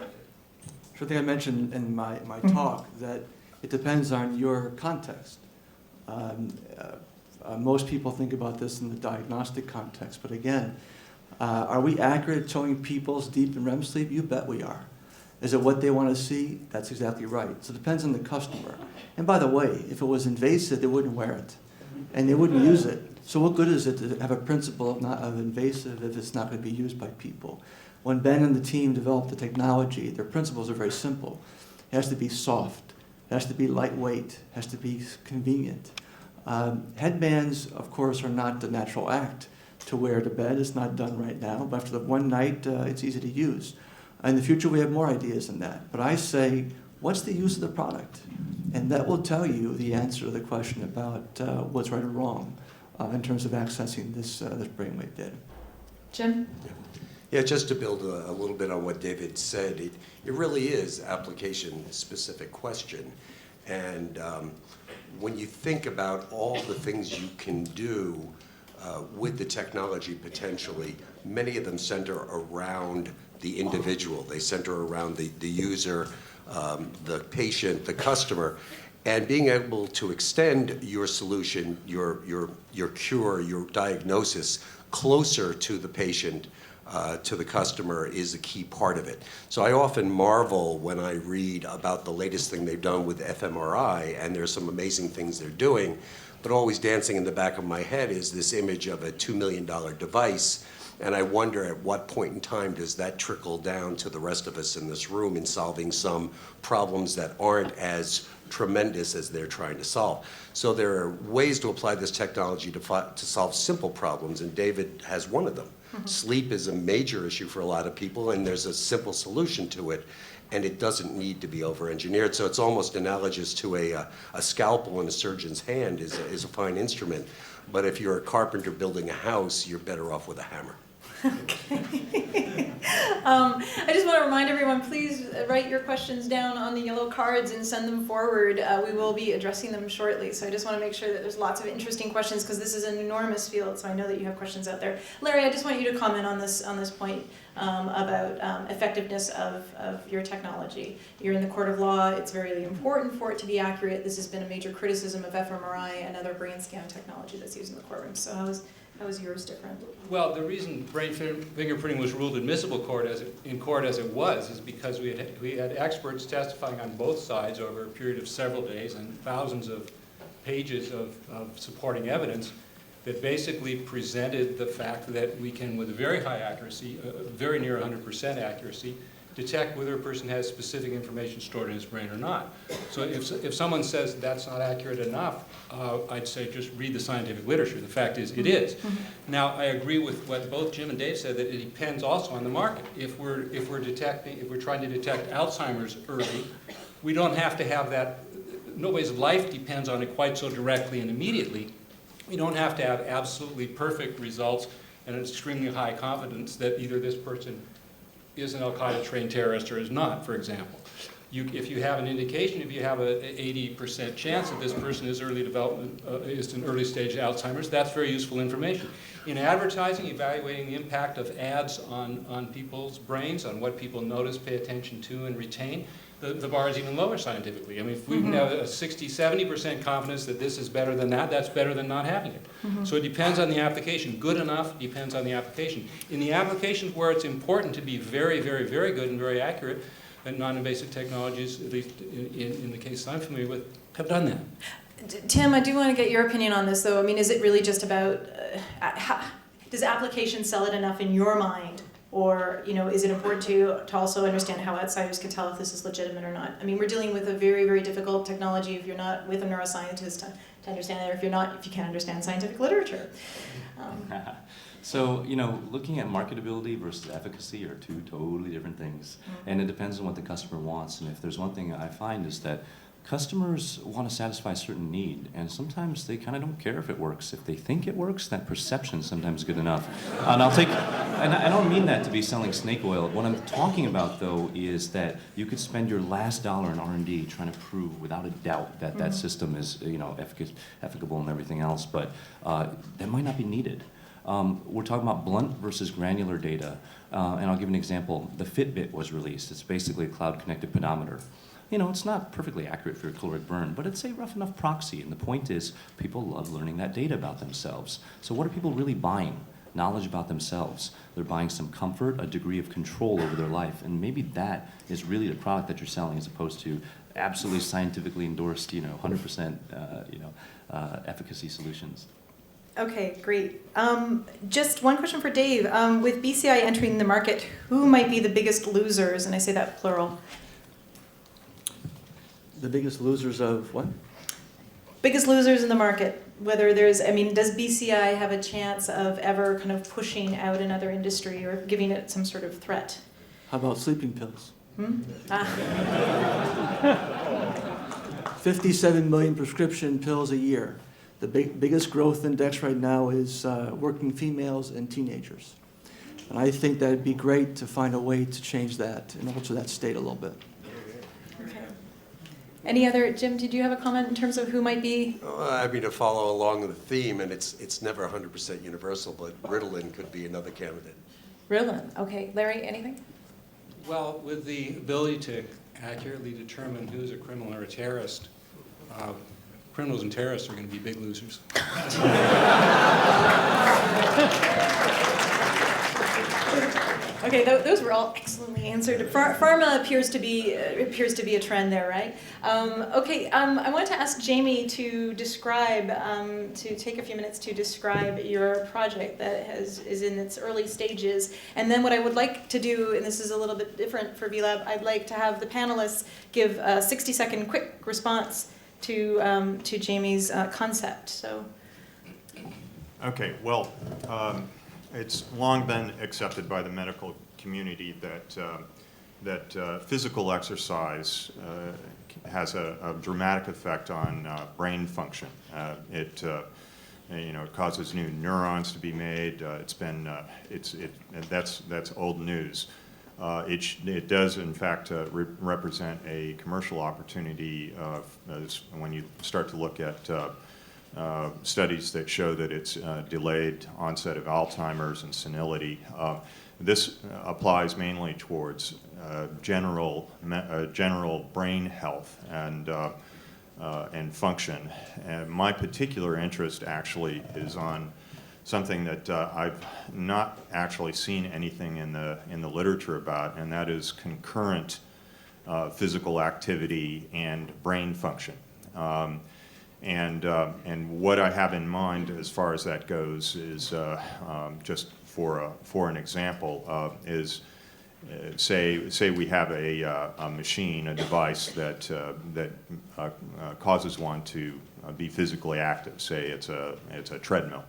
I think I mentioned in my talk that it depends on your context. Most people think about this in the diagnostic context, but again, are we accurate at showing people's deep and REM sleep? You bet we are. Is it what they want to see? That's exactly right. So it depends on the customer. And by the way, if it was invasive, they wouldn't wear it, and they wouldn't use it. So what good is it to have a principle of invasive if it's not going to be used by people? When Ben and the team developed the technology, their principles are very simple. It has to be soft. It has to be lightweight. It has to be convenient. Headbands, of course, are not the natural act to wear to bed. It's not done right now, but after the one night, it's easy to use. In the future, we have more ideas than that. But I say, what's the use of the product? And that will tell you the answer to the question about what's right or wrong in terms of accessing this brainwave data. Jim? Yeah, just to build a little bit on what David said, it really is application-specific question. And when you think about all the things you can do with the technology potentially, many of them center around the individual. They center around the user, the patient, the customer, and being able to extend your solution, your cure, your diagnosis closer to the patient, to the customer is a key part of it. So I often marvel when I read about the latest thing they've done with fMRI, and there's some amazing things they're doing, but always dancing in the back of my head is this image of a $2 million device, and I wonder at what point in time does that trickle down to the rest of us in this room in solving some problems that aren't as tremendous as they're trying to solve. So there are ways to apply this technology to solve simple problems, and David has one of them. Sleep is a major issue for a lot of people, and there's a simple solution to it, and it doesn't need to be over-engineered. So it's almost analogous to a scalpel in a surgeon's hand is a fine instrument. But if you're a carpenter building a house, you're better off with a hammer. I just want to remind everyone, please write your questions down on the yellow cards and send them forward. We will be addressing them shortly, so I just want to make sure that there's lots of interesting questions because this is an enormous field, so I know that you have questions out there. Larry, I just want you to comment on this point about effectiveness of your technology. You're in the court of law. It's very important for it to be accurate. This has been a major criticism of fMRI and other brain scan technology that's used in the courtroom. So how is yours different? Well, the reason brain fingerprinting was ruled admissible in court as it was is because we had experts testifying on both sides over a period of several days and thousands of pages of supporting evidence that basically presented the fact that we can, with a very high accuracy, very near 100% accuracy, detect whether a person has specific information stored in his brain or not. So if someone says that's not accurate enough, I'd say just read the scientific literature. The fact is, it is. Now, I agree with what both Jim and Dave said, that it depends also on the market. If we're trying to detect Alzheimer's early, we don't have to have that. Nobody's life depends on it quite so directly and immediately. We don't have to have absolutely perfect results and an extremely high confidence that either this person is an Al-Qaeda trained terrorist or is not, for example. If you have an indication, if you have an 80% chance that this person is is in early stage Alzheimer's, that's very useful information. In advertising, evaluating the impact of ads on people's brains, on what people notice, pay attention to, and retain, the bar is even lower scientifically. I mean, if we can have a 60, 70% confidence that this is better than that, that's better than not having it. So it depends on the application. Good enough depends on the application. In the applications where it's important to be very, very, very good and very accurate, and non-invasive technologies, at least in the cases I'm familiar with, have done that. Tim, I do want to get your opinion on this, though. I mean, is it really just about, does application sell it enough in your mind? Or, is it important to also understand how outsiders can tell if this is legitimate or not? I mean, we're dealing with a very, very difficult technology if you're not with a neuroscientist to understand it, or if you can't understand scientific literature. So, looking at marketability versus efficacy are two totally different things. And it depends on what the customer wants. And if there's one thing I find is that customers want to satisfy a certain need, and sometimes they kind of don't care if it works. If they think it works, that perception is sometimes good enough. And I don't mean that to be selling snake oil. What I'm talking about, though, is that you could spend your last dollar in R&D trying to prove without a doubt that that system is, efficable and everything else, but that might not be needed. We're talking about blunt versus granular data, and I'll give an example. The Fitbit was released. It's basically a cloud-connected pedometer. It's not perfectly accurate for your caloric burn, but it's a rough enough proxy. And the point is, people love learning that data about themselves. So what are people really buying? Knowledge about themselves. They're buying some comfort, a degree of control over their life. And maybe that is really the product that you're selling as opposed to absolutely scientifically endorsed, 100%, efficacy solutions. Okay, great. Just one question for Dave. With BCI entering the market, who might be the biggest losers? And I say that plural. The biggest losers of what? Biggest losers in the market. Whether does BCI have a chance of ever kind of pushing out another industry or giving it some sort of threat? How about sleeping pills? 57 million prescription pills a year. The biggest growth index right now is working females and teenagers. And I think that it'd be great to find a way to change that and alter that state a little bit. Any other, Jim, did you have a comment in terms of who might be? To follow along the theme, and it's never 100% universal, but Ritalin could be another candidate. Ritalin, okay. Larry, anything? Well, with the ability to accurately determine who's a criminal or a terrorist, criminals and terrorists are going to be big losers. Okay, those were all excellently answered. Pharma appears to be a trend there, right? I wanted to ask Jamie to describe, to take a few minutes to describe your project that is in its early stages. And then what I would like to do, and this is a little bit different for VLab, I'd like to have the panelists give a 60-second quick response to Jamie's concept. So. Okay, well, it's long been accepted by the medical community that physical exercise has a dramatic effect on brain function. It causes new neurons to be made. That's old news. It does, in fact, represent a commercial opportunity when you start to look at studies that show that it's delayed onset of Alzheimer's and senility. This applies mainly towards general brain health and function. And my particular interest actually is on something that I've not actually seen anything in the literature about, and that is concurrent physical activity and brain function. And what I have in mind as far as that goes is just for an example is say we have a machine, a device that causes one to be physically active. Say it's a treadmill,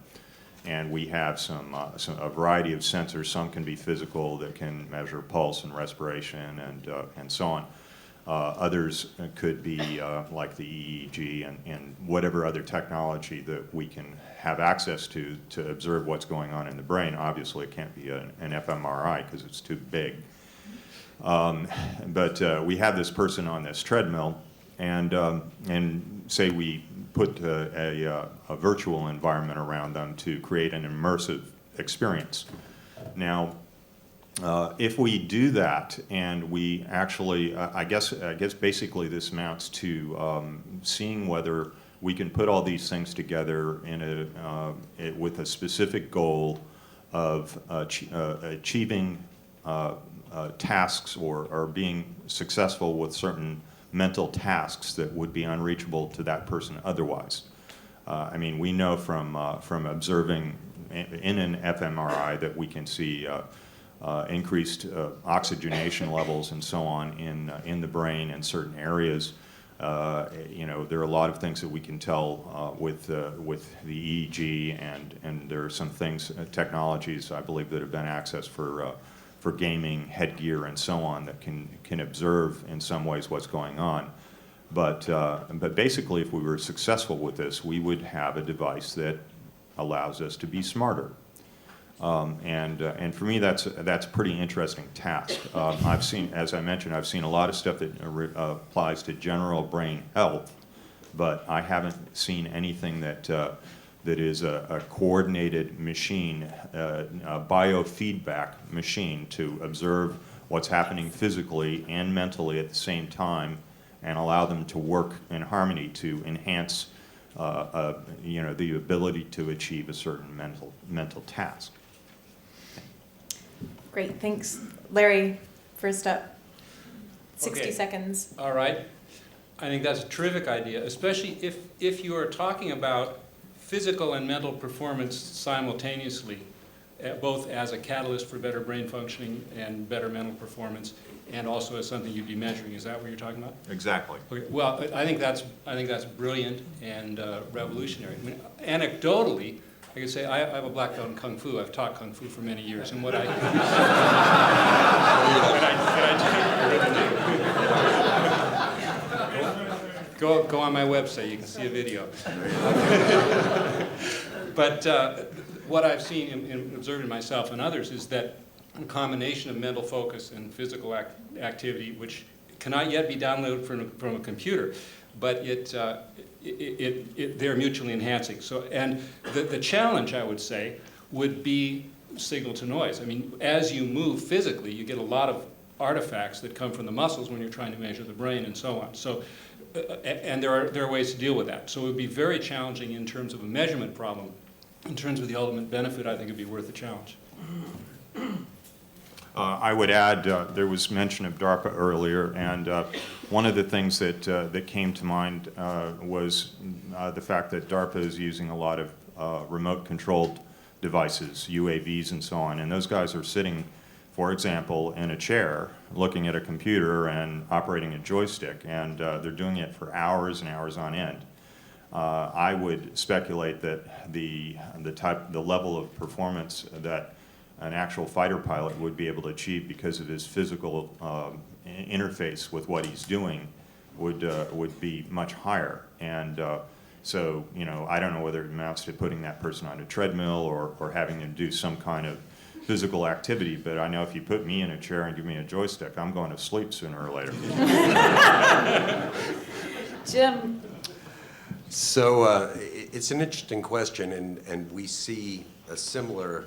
and we have a variety of sensors. Some can be physical that can measure pulse and respiration and so on. Others could be like the EEG and whatever other technology that we can have access to observe what's going on in the brain. Obviously, it can't be an fMRI because it's too big. But we have this person on this treadmill, and say we put a virtual environment around them to create an immersive experience. Now, if we do that, and we actually, I guess basically this amounts to seeing whether we can put all these things together with a specific goal of achieving tasks or being successful with certain mental tasks that would be unreachable to that person otherwise. I mean, we know from observing in an fMRI that we can see increased oxygenation levels and so on in the brain in certain areas. There are a lot of things that we can tell with the EEG, and there are some things, technologies, I believe, that have been accessed for gaming, headgear, and so on that can observe in some ways what's going on. But basically, if we were successful with this, we would have a device that allows us to be smarter. And for me, that's a pretty interesting task. I've seen, as I mentioned, I've seen a lot of stuff that applies to general brain health, but I haven't seen anything that is a coordinated machine, a biofeedback machine to observe what's happening physically and mentally at the same time, and allow them to work in harmony to enhance, the ability to achieve a certain mental task. Great, thanks. Larry, first up. 60 Okay. seconds. All right. I think that's a terrific idea, especially if you are talking about physical and mental performance simultaneously, both as a catalyst for better brain functioning and better mental performance, and also as something you'd be measuring. Is that what you're talking about? Exactly. Okay. Well, I think that's brilliant and revolutionary. I mean, anecdotally, I could say I have a black belt in Kung Fu. I've taught Kung Fu for many years, and what I go on my website. You can see a video. But what I've seen and observed in myself and others is that a combination of mental focus and physical activity, which cannot yet be downloaded from a computer, but they're mutually enhancing. So, and the challenge, I would say, would be signal to noise. I mean, as you move physically, you get a lot of artifacts that come from the muscles when you're trying to measure the brain and so on. So, and there are ways to deal with that. So it would be very challenging in terms of a measurement problem. In terms of the ultimate benefit, I think it'd be worth the challenge. I would add, there was mention of DARPA earlier, and one of the things that came to mind was the fact that DARPA is using a lot of remote-controlled devices, UAVs and so on, and those guys are sitting, for example, in a chair, looking at a computer and operating a joystick, and they're doing it for hours and hours on end. I would speculate that the level of performance that an actual fighter pilot would be able to achieve because of his physical interface with what he's doing would be much higher. And so, you know, I don't know whether it amounts to putting that person on a treadmill or having them do some kind of physical activity, but I know if you put me in a chair and give me a joystick, I'm going to sleep sooner or later. Jim. So it's an interesting question, and we see a similar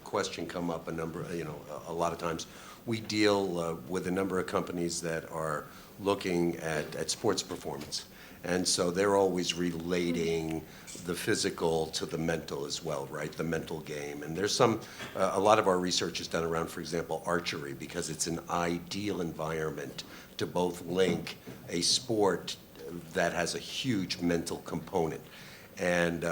question come up a lot of times. We deal with a number of companies that are looking at sports performance. And so they're always relating the physical to the mental as well, right? The mental game. And there's a lot of our research is done around, for example, archery, because it's an ideal environment to both link a sport that has a huge mental component. And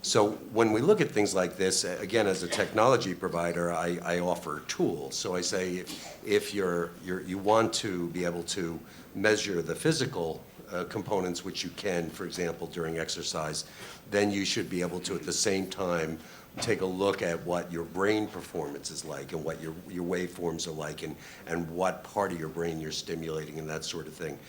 so when we look at things like this, again, as a technology provider, I offer tools. So I say, if you want to be able to measure the physical components, which you can, for example, during exercise, then you should be able to, at the same time, take a look at what your brain performance is like and what your waveforms are like and what part of your brain you're stimulating and that sort of thing.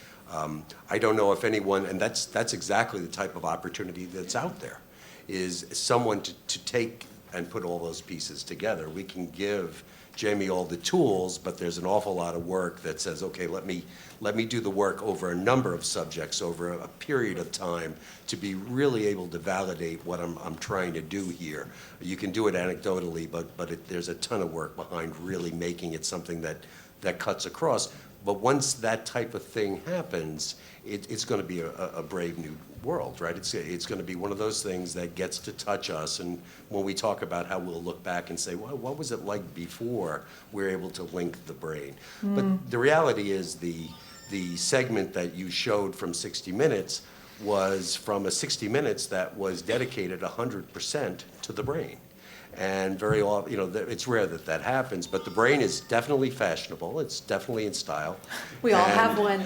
I don't know if anyone, and that's exactly the type of opportunity that's out there, is someone to take and put all those pieces together. We can give Jamie all the tools, but there's an awful lot of work that says, okay, let me do the work over a number of subjects over a period of time to be really able to validate what I'm trying to do here. You can do it anecdotally, but there's a ton of work behind really making it something that cuts across. But once that type of thing happens, it's going to be a brave new world, right? It's going to be one of those things that gets to touch us. And when we talk about how we'll look back and say, well, what was it like before we were able to link the brain? But the reality is the segment that you showed from 60 Minutes was from a 60 Minutes that was dedicated 100% to the brain. And very often, it's rare that happens, but the brain is definitely fashionable. It's definitely in style. We all have one.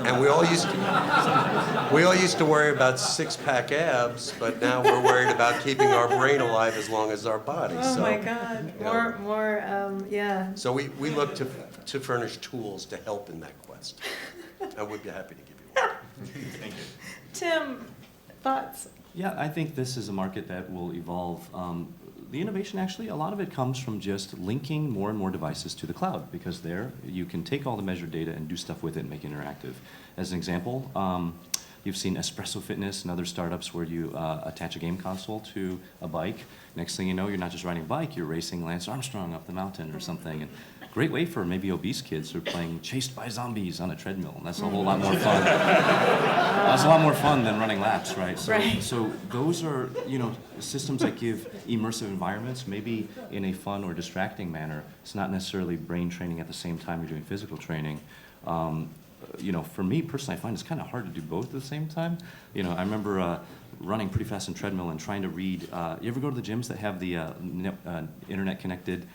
And we all used to worry about six-pack abs, but now we're worried about keeping our brain alive as long as our body. Oh my God! Yeah. So we look to furnish tools to help in that quest, and we'd be happy to give you one. Thank you. Tim, thoughts? Yeah, I think this is a market that will evolve. The innovation, actually, a lot of it comes from just linking more and more devices to the cloud, because there you can take all the measured data and do stuff with it and make it interactive. As an example, you've seen Espresso Fitness and other startups where you attach a game console to a bike. Next thing you know, you're not just riding a bike, you're racing Lance Armstrong up the mountain or something. And great way for maybe obese kids who are playing Chased by Zombies on a treadmill, and that's a whole lot more fun. That's a lot more fun than running laps, right? So those are, systems that give immersive environments, maybe in a fun or distracting manner. It's not necessarily brain training at the same time you're doing physical training. For me personally, I find it's kind of hard to do both at the same time. I remember running pretty fast on treadmill and trying to read. You ever go to the gyms that have the internet-connected,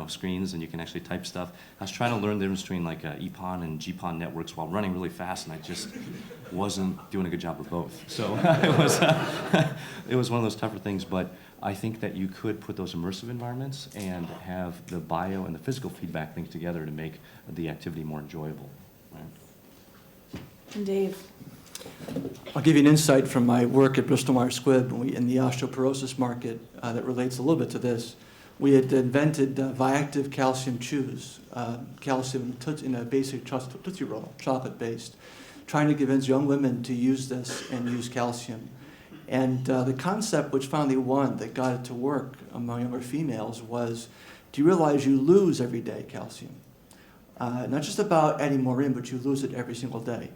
screens, and you can actually type stuff? I was trying to learn the difference between like EPON and GPON networks while running really fast, and I just wasn't doing a good job of both. So it was one of those tougher things. But I think that you could put those immersive environments and have the bio and the physical feedback linked together to make the activity more enjoyable. Right? And Dave. I'll give you an insight from my work at Bristol Myers Squibb in the osteoporosis market that relates a little bit to this. We had invented Viactive calcium chews, calcium in a basic Tootsie Roll, chocolate-based, trying to convince young women to use this and use calcium. And the concept which finally won that got it to work among younger females was, do you realize you lose every day calcium? Not just about adding more in, but you lose it every single day.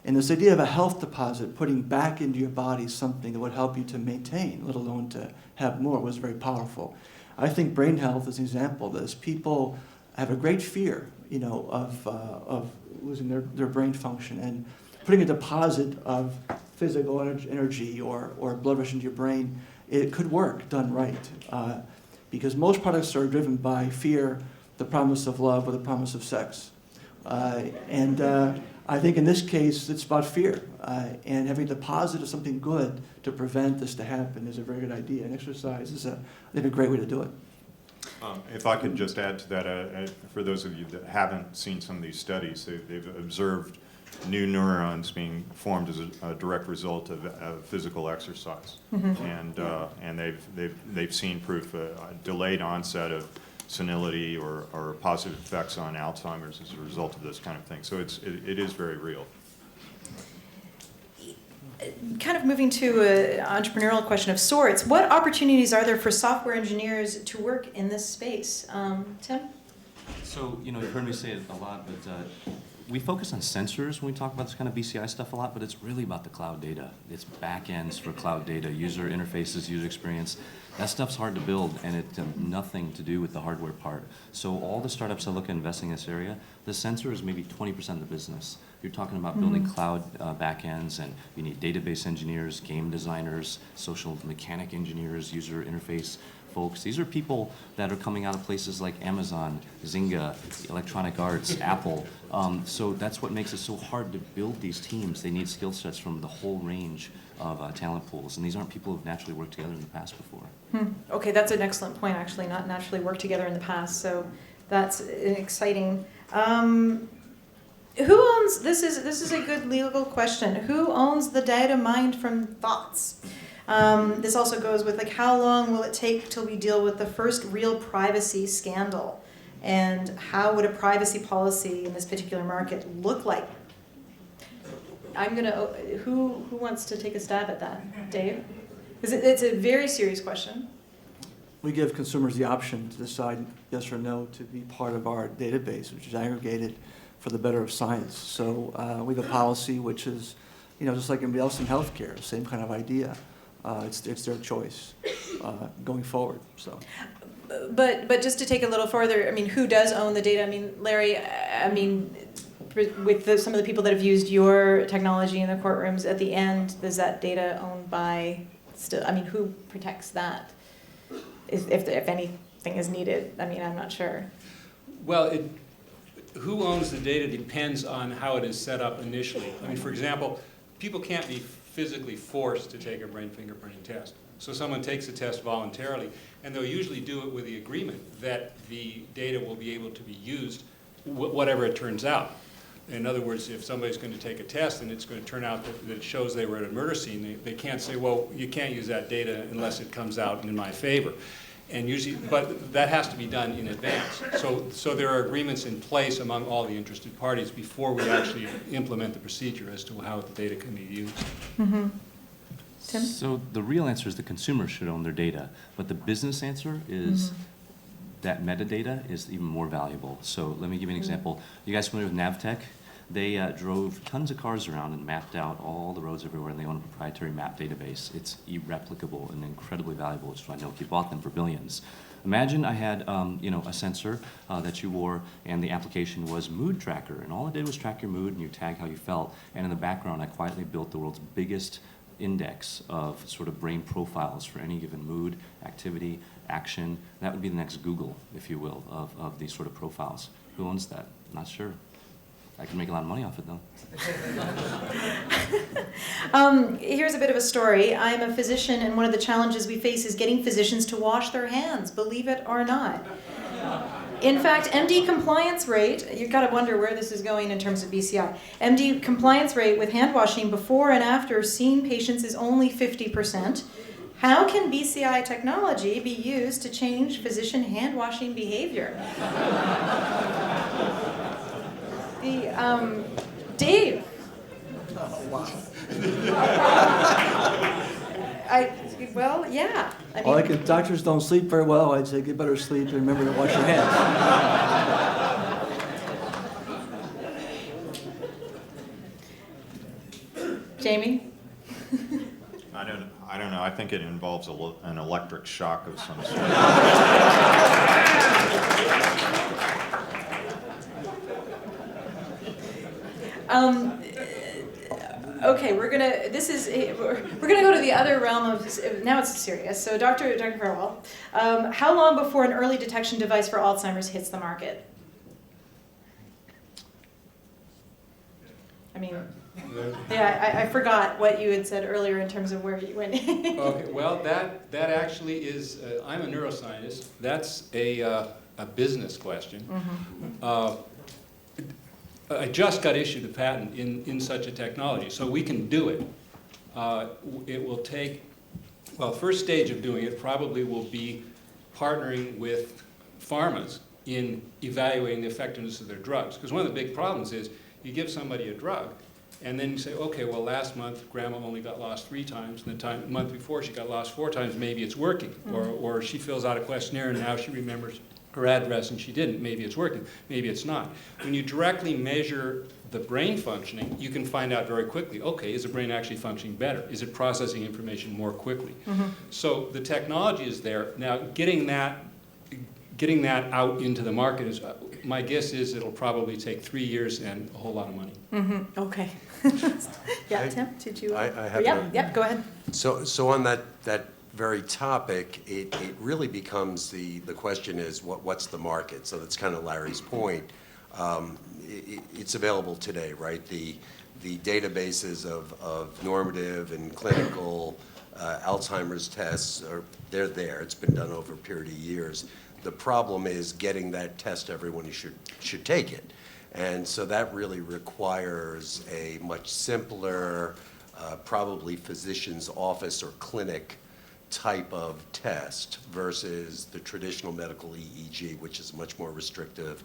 And this idea of a health deposit, putting back into your body something that would help you to maintain, let alone to have more, was very powerful. I think brain health is an example of this. People have a great fear, of losing their brain function, and putting a deposit of physical energy or blood rush into your brain, it could work done right. Because most products are driven by fear, the promise of love, or the promise of sex. I think in this case, it's about fear. And having a deposit of something good to prevent this to happen is a very good idea. And exercise is, I think, a great way to do it. If I could just add to that, for those of you that haven't seen some of these studies, they've observed new neurons being formed as a direct result of physical exercise. Mm-hmm. And they've seen proof delayed onset of senility or positive effects on Alzheimer's as a result of this kind of thing. So it is very real. Kind of moving to an entrepreneurial question of sorts, what opportunities are there for software engineers to work in this space? Tim? So, you've heard me say it a lot, but we focus on sensors when we talk about this kind of BCI stuff a lot, but it's really about the cloud data. It's backends for cloud data, user interfaces, user experience. That stuff's hard to build, and it's nothing to do with the hardware part. So all the startups that look at investing in this area, the sensor is maybe 20% of the business. You're talking about building cloud backends, and you need database engineers, game designers, social mechanic engineers, user interface folks. These are people that are coming out of places like Amazon, Zynga, Electronic Arts, Apple. So that's what makes it so hard to build these teams. They need skill sets from the whole range of talent pools, and these aren't people who've naturally worked together in the past before. Okay, that's an excellent point, actually, not naturally worked together in the past, so that's exciting. Who owns, this is a good legal question, who owns the data mined from thoughts? This also goes with, like, how long will it take till we deal with the first real privacy scandal? And how would a privacy policy in this particular market look like? Who wants to take a stab at that? Dave? Because it's a very serious question. We give consumers the option to decide yes or no to be part of our database, which is aggregated for the better of science. So we have a policy which is, just like anybody else in healthcare, same kind of idea. It's their choice going forward. So. But just to take a little further, who does own the data? Larry, with some of the people that have used your technology in the courtrooms, at the end, is that data owned by still? Who protects that? If anything is needed, I'm not sure. Well, who owns the data depends on how it is set up initially. For example, people can't be physically forced to take a brain fingerprinting test. So someone takes a test voluntarily, and they'll usually do it with the agreement that the data will be able to be used, whatever it turns out. In other words, if somebody's going to take a test and it's going to turn out that it shows they were at a murder scene, they can't say, well, you can't use that data unless it comes out in my favor. And usually, but that has to be done in advance. So there are agreements in place among all the interested parties before we actually implement the procedure as to how the data can be used. Mm-hmm. Tim? So the real answer is the consumer should own their data, but the business answer is that metadata is even more valuable. So let me give you an example. You guys familiar with Navtech? They drove tons of cars around and mapped out all the roads everywhere, and they own a proprietary map database. It's irreplicable and incredibly valuable, which is why Nokia bought them for billions. Imagine I had a sensor that you wore, and the application was mood tracker, and all it did was track your mood, and you tag how you felt. And in the background, I quietly built the world's biggest index of sort of brain profiles for any given mood, activity, action. That would be the next Google, if you will, of these sort of profiles. Who owns that? Not sure. I can make a lot of money off it, though. Here's a bit of a story. I'm a physician, and one of the challenges we face is getting physicians to wash their hands, believe it or not. In fact, MD compliance rate, you've got to wonder where this is going in terms of BCI. MD compliance rate with hand washing before and after seeing patients is only 50%. How can BCI technology be used to change physician hand washing behavior? Dave. Oh, wow. Well, yeah. Doctors don't sleep very well. I'd say get better sleep and remember to wash your hands. Jamie? I don't know. I think it involves an electric shock of some sort. Okay, we're gonna go to the other realm of, now it's serious. So Dr. Farwell, how long before an early detection device for Alzheimer's hits the market? I mean, yeah, I forgot what you had said earlier in terms of where you went. Okay, well, that actually is, I'm a neuroscientist. That's a business question. Mm-hmm. I just got issued a patent in such a technology, so we can do it. It will take, well, first stage of doing it probably will be partnering with pharmas in evaluating the effectiveness of their drugs. Because one of the big problems is you give somebody a drug, and then you say, okay, well, last month grandma only got lost 3 times, and the month before she got lost 4 times, maybe it's working. Mm-hmm. Or she fills out a questionnaire and now she remembers her address and she didn't. Maybe it's working, maybe it's not. When you directly measure the brain functioning, you can find out very quickly, okay, is the brain actually functioning better? Is it processing information more quickly? Mm-hmm. So the technology is there. Now, getting that out into the market is, my guess is it'll probably take 3 years and a whole lot of money. Mm-hmm. Okay. Yeah, Tim, did you? I have Yep, go ahead. So on that very topic, it really becomes the question is what's the market? So that's kind of Larry's point. It's available today, right? The databases of normative and clinical Alzheimer's tests they're there. It's been done over a period of years. The problem is getting that test everyone who should take it. And so that really requires a much simpler, probably physician's office or clinic type of test versus the traditional medical EEG, which is much more restrictive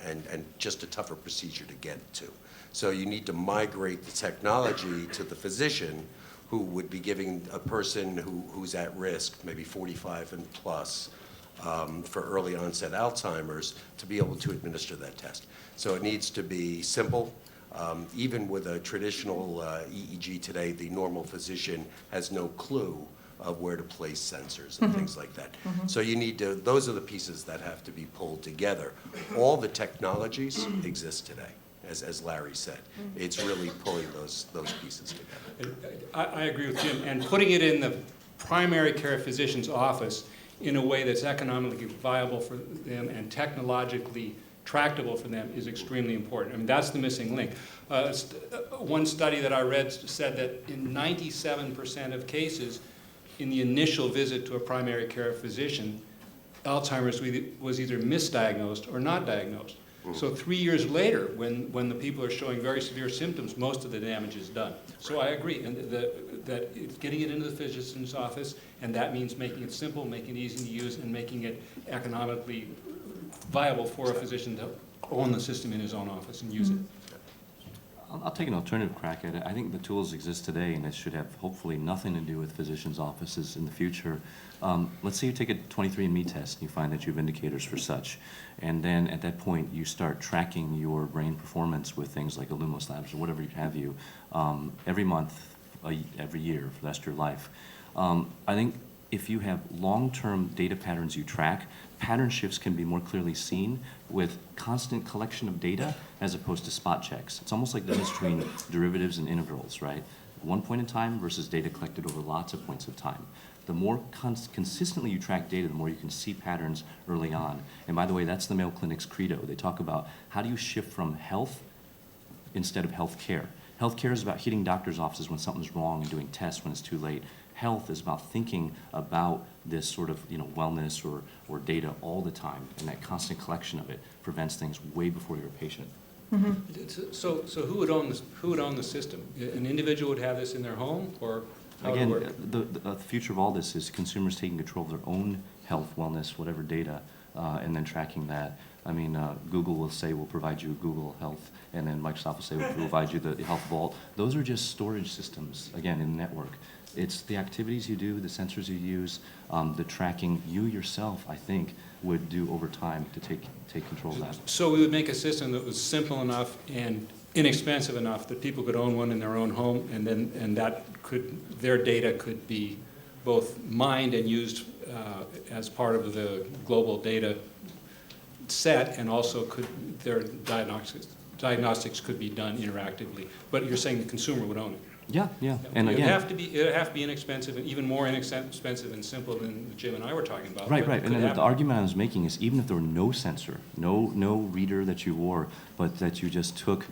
and just a tougher procedure to get to. So you need to migrate the technology to the physician who would be giving a person who's at risk, maybe 45 and plus, for early onset Alzheimer's, to be able to administer that test. So it needs to be simple. Even with a traditional EEG today, the normal physician has no clue of where to place sensors and things like that. Mm-hmm. So you need to, those are the pieces that have to be pulled together. All the technologies exist today, as Larry said. It's really pulling those pieces together. I agree with Jim, and putting it in the primary care physician's office in a way that's economically viable for them and technologically tractable for them is extremely important. I mean, that's the missing link. One study that I read said that in 97% of cases, in the initial visit to a primary care physician, Alzheimer's was either misdiagnosed or not diagnosed. So 3 years later, when the people are showing very severe symptoms, most of the damage is done. So I agree, and that it's getting it into the physician's office, and that means making it simple, making it easy to use, and making it economically viable for a physician to own the system in his own office and use it. I'll take an alternative crack at it. I think the tools exist today, and it should have hopefully nothing to do with physicians' offices in the future. Let's say you take a 23andMe test and you find that you have indicators for such, and then at that point you start tracking your brain performance with things like Illumos Labs or whatever have you every month, every year for the rest of your life. I think if you have long-term data patterns you track, pattern shifts can be more clearly seen with constant collection of data as opposed to spot checks. It's almost like the difference between derivatives and integrals, right? One point in time versus data collected over lots of points of time. The more consistently you track data, the more you can see patterns early on. And by the way, that's the Mayo Clinic's credo. They talk about how do you shift from health instead of health care. Health care is about hitting doctors' offices when something's wrong and doing tests when it's too late. Health is about thinking about this sort of wellness or data all the time, and that constant collection of it prevents things way before you're a patient. Mm-hmm. So who would own the system? An individual would have this in their home, or how Again, would it work? the future of all this is consumers taking control of their own health, wellness, whatever data, and then tracking that. I mean, Google will say we'll provide you Google Health, and then Microsoft will say we'll provide you the Health Vault. Those are just storage systems, again, in the network. It's the activities you do, the sensors you use, the tracking you yourself, I think, would do over time to take control of that. So we would make a system that was simple enough and inexpensive enough that people could own one in their own home, and their data could be both mined and used as part of the global data set, and also their diagnostics could be done interactively. But you're saying the consumer would own it. Yeah, yeah. And It'd again, have to be inexpensive, and even more inexpensive and simple than Jim and I were talking about. right, but right. it And could the happen. argument I was making is even if there were no sensor, no reader that you wore, but that you just took,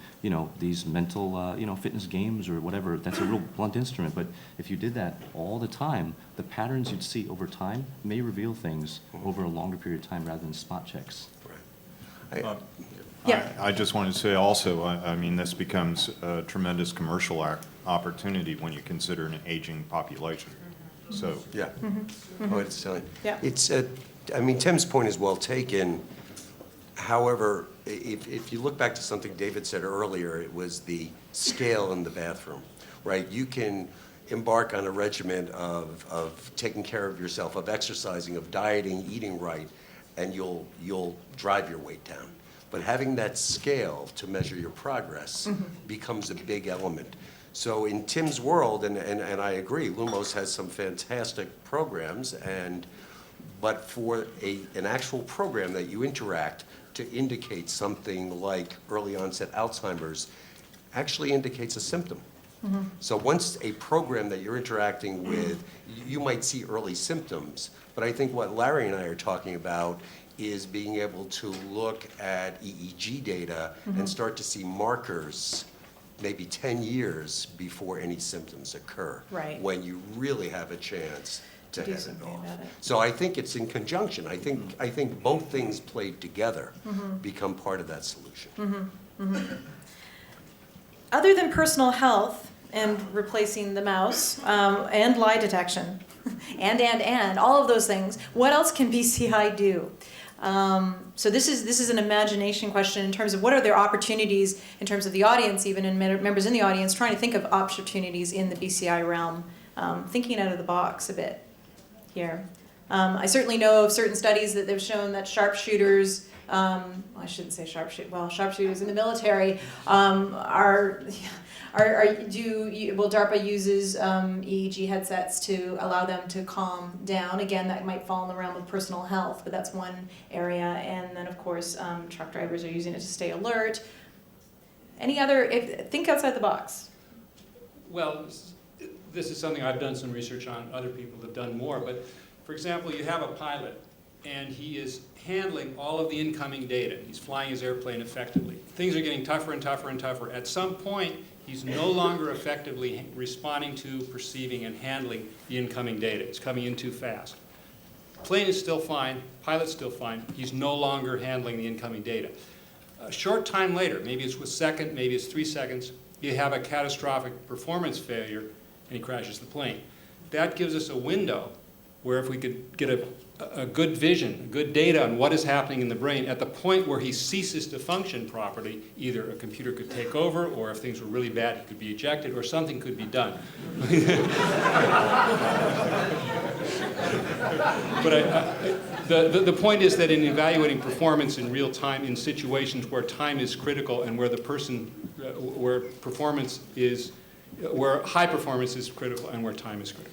these mental, fitness games or whatever, that's a real blunt instrument. But if you did that all the time, the patterns you'd see over time may reveal things over a longer period of time rather than spot checks. Yeah. I just wanted to say also, I mean, this becomes a tremendous commercial opportunity when you consider an aging population. So Yeah. Oh, it's Yeah. It's I mean, Tim's point is well taken. However, if you look back to something David said earlier, it was the scale in the bathroom, right? You can embark on a regimen of taking care of yourself, of exercising, of dieting, eating right, and you'll drive your weight down. But having that scale to measure your progress becomes a big element. So in Tim's world, and I agree, Lumos has some fantastic programs, but for an actual program that you interact to indicate something like early onset Alzheimer's actually indicates a symptom. So once a program that you're interacting with, you might see early symptoms, but I think what Larry and I are talking about is being able to look at EEG data and start to see markers maybe 10 years before any symptoms occur. Right. When you really have a chance to Do head it something off. about it. So I think it's in conjunction. I think both things played together become part of that solution. Other than personal health and replacing the mouse and lie detection, and all of those things, what else can BCI do? So this is an imagination question in terms of what are their opportunities in terms of the audience, even in members in the audience, trying to think of opportunities in the BCI realm, thinking out of the box a bit here. I certainly know of certain studies that they've shown that sharpshooters, I shouldn't say sharpshooters in the military DARPA uses EEG headsets to allow them to calm down. Again, that might fall in the realm of personal health, but that's one area. And then, of course, truck drivers are using it to stay alert. Any other, think outside the box. Well, this is something I've done some research on. Other people have done more. But, for example, you have a pilot, and he is handling all of the incoming data. He's flying his airplane effectively. Things are getting tougher and tougher and tougher. At some point, he's no longer effectively responding to, perceiving, and handling the incoming data. It's coming in too fast. Plane is still fine, pilot's still fine. He's no longer handling the incoming data. A short time later, maybe it's a second, maybe it's 3 seconds, you have a catastrophic performance failure, and he crashes the plane. That gives us a window where if we could get a good vision, good data on what is happening in the brain, at the point where he ceases to function properly, either a computer could take over, or if things were really bad, he could be ejected, or something could be done. But the point is that in evaluating performance in real time, in situations where time is critical and where where high performance is critical and where time is critical.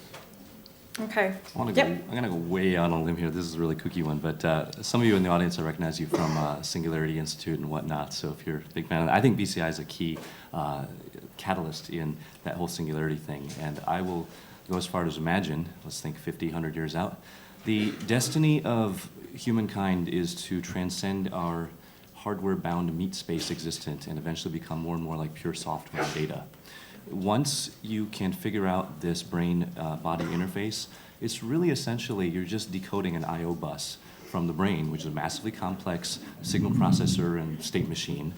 Okay. I'm going to go way out on a limb here. This is a really kooky one, but some of you in the audience, I recognize you from Singularity Institute and whatnot, so if you're a big fan of that, I think BCI is a key catalyst in that whole singularity thing, and I will go as far as imagine, let's think 50, 100 years out, the destiny of humankind is to transcend our hardware-bound meat space existence and eventually become more and more like pure software data. Once you can figure out this brain-body interface, it's really essentially you're just decoding an I/O bus from the brain, which is a massively complex signal processor and state machine,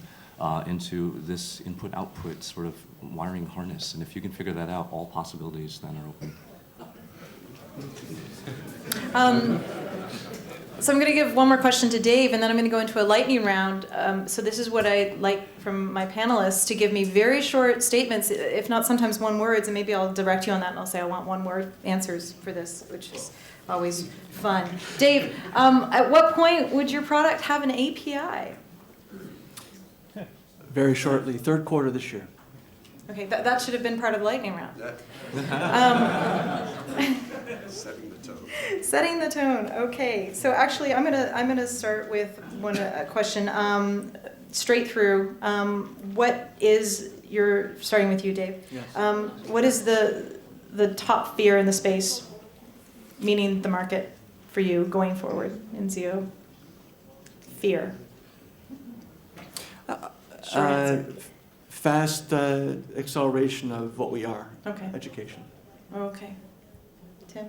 into this input-output sort of wiring harness. And if you can figure that out, all possibilities then are open. So I'm going to give one more question to Dave, and then I'm going to go into a lightning round. So this is what I'd like from my panelists, to give me very short statements, if not sometimes one words, and maybe I'll direct you on that, and I'll say I want one word answers for this, which is always fun. Dave, at what point would your product have an API? very shortly, third quarter this year. Okay, that should have been part of lightning round. Setting the tone. Setting the tone. Okay, so actually, I'm gonna start with a question straight through. What is starting with you, Dave? Yes. What is the top fear in the space, meaning the market, for you going forward in Zio? Fear. Short answer. Fast acceleration of what we are. Okay. Education. Okay. Tim.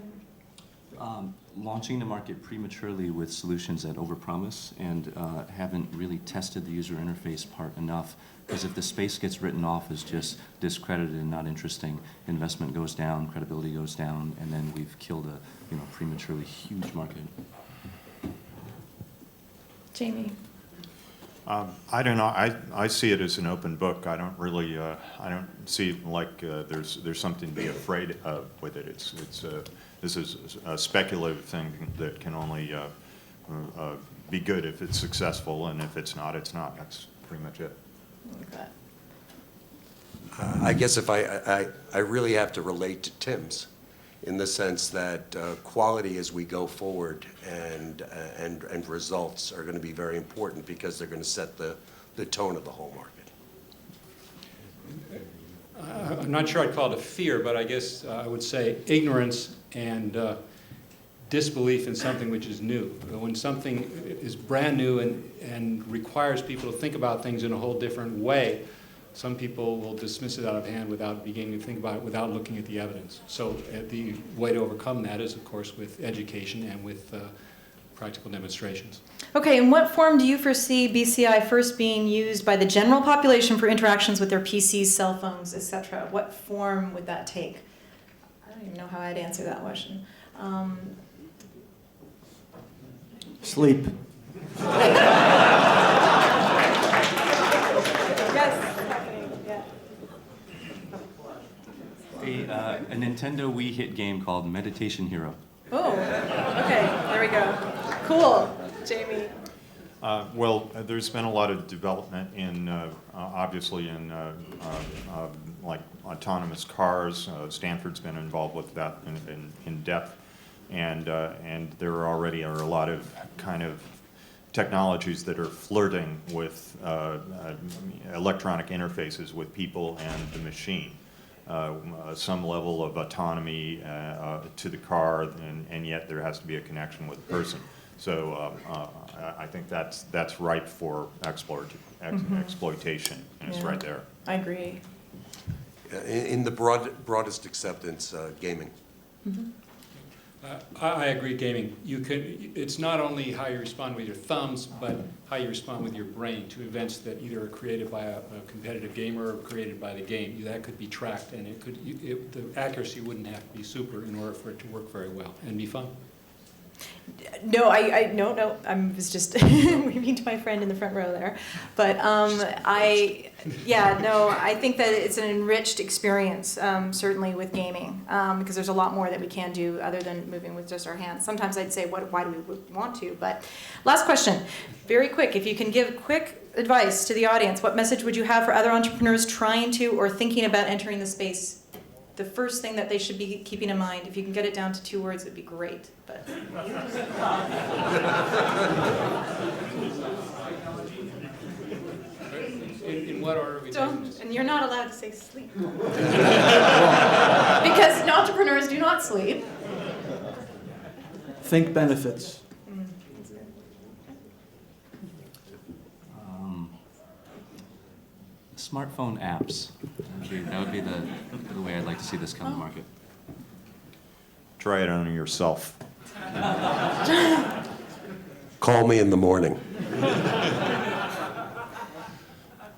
Launching the market prematurely with solutions that overpromise and haven't really tested the user interface part enough, because if the space gets written off as just discredited and not interesting, investment goes down, credibility goes down, and then we've killed a prematurely huge market. Jamie. I don't know. I see it as an open book. I don't really. I don't see it like there's something to be afraid of with it. This is a speculative thing that can only be good if it's successful, and if it's not, it's not. That's pretty much it. Okay. I guess if I really have to relate to Tim's, in the sense that quality as we go forward and results are going to be very important, because they're going to set the tone of the whole market. I'm not sure I'd call it a fear, but I guess I would say ignorance and disbelief in something which is new. When something is brand new and requires people to think about things in a whole different way, some people will dismiss it out of hand without beginning to think about it, without looking at the evidence. So the way to overcome that is, of course, with education and with practical demonstrations. Okay, in what form do you foresee BCI first being used by the general population for interactions with their PCs, cell phones, etc.? What form would that take? I don't even know how I'd answer that question. Sleep. Yes. A Nintendo Wii hit game called Meditation Hero. Oh, okay, there we go. Cool. Jamie. Well, there's been a lot of development in, obviously, in like autonomous cars. Stanford's been involved with that in depth, and there already are a lot of kind of technologies that are flirting with electronic interfaces with people and the machine. Some level of autonomy to the car, and yet there has to be a connection with the person. So I think that's ripe for exploitation, and it's right there. I agree. In the broadest acceptance, gaming. Mm-hmm. I agree, gaming. It's not only how you respond with your thumbs, but how you respond with your brain to events that either are created by a competitive gamer or created by the game. That could be tracked, and the accuracy wouldn't have to be super in order for it to work very well and be fun. No, no. I was just waving to my friend in the front row there, but I think that it's an enriched experience, certainly with gaming, because there's a lot more that we can do other than moving with just our hands. Sometimes I'd say, why do we want to? But last question, very quick. If you can give quick advice to the audience, what message would you have for other entrepreneurs trying to or thinking about entering the space? The first thing that they should be keeping in mind, if you can get it down to 2 words, it'd be great. But In what order are we doing this? and you're not allowed to say sleep. Because entrepreneurs do not sleep. Think benefits. Smartphone apps. That would be the way I'd like to see this come to market. Try it on yourself. Call me in the morning.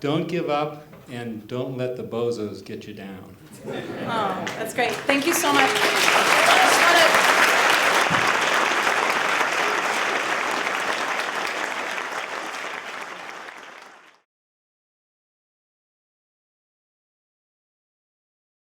Don't give up, and don't let the bozos get you down. Oh, that's great. Thank you so much.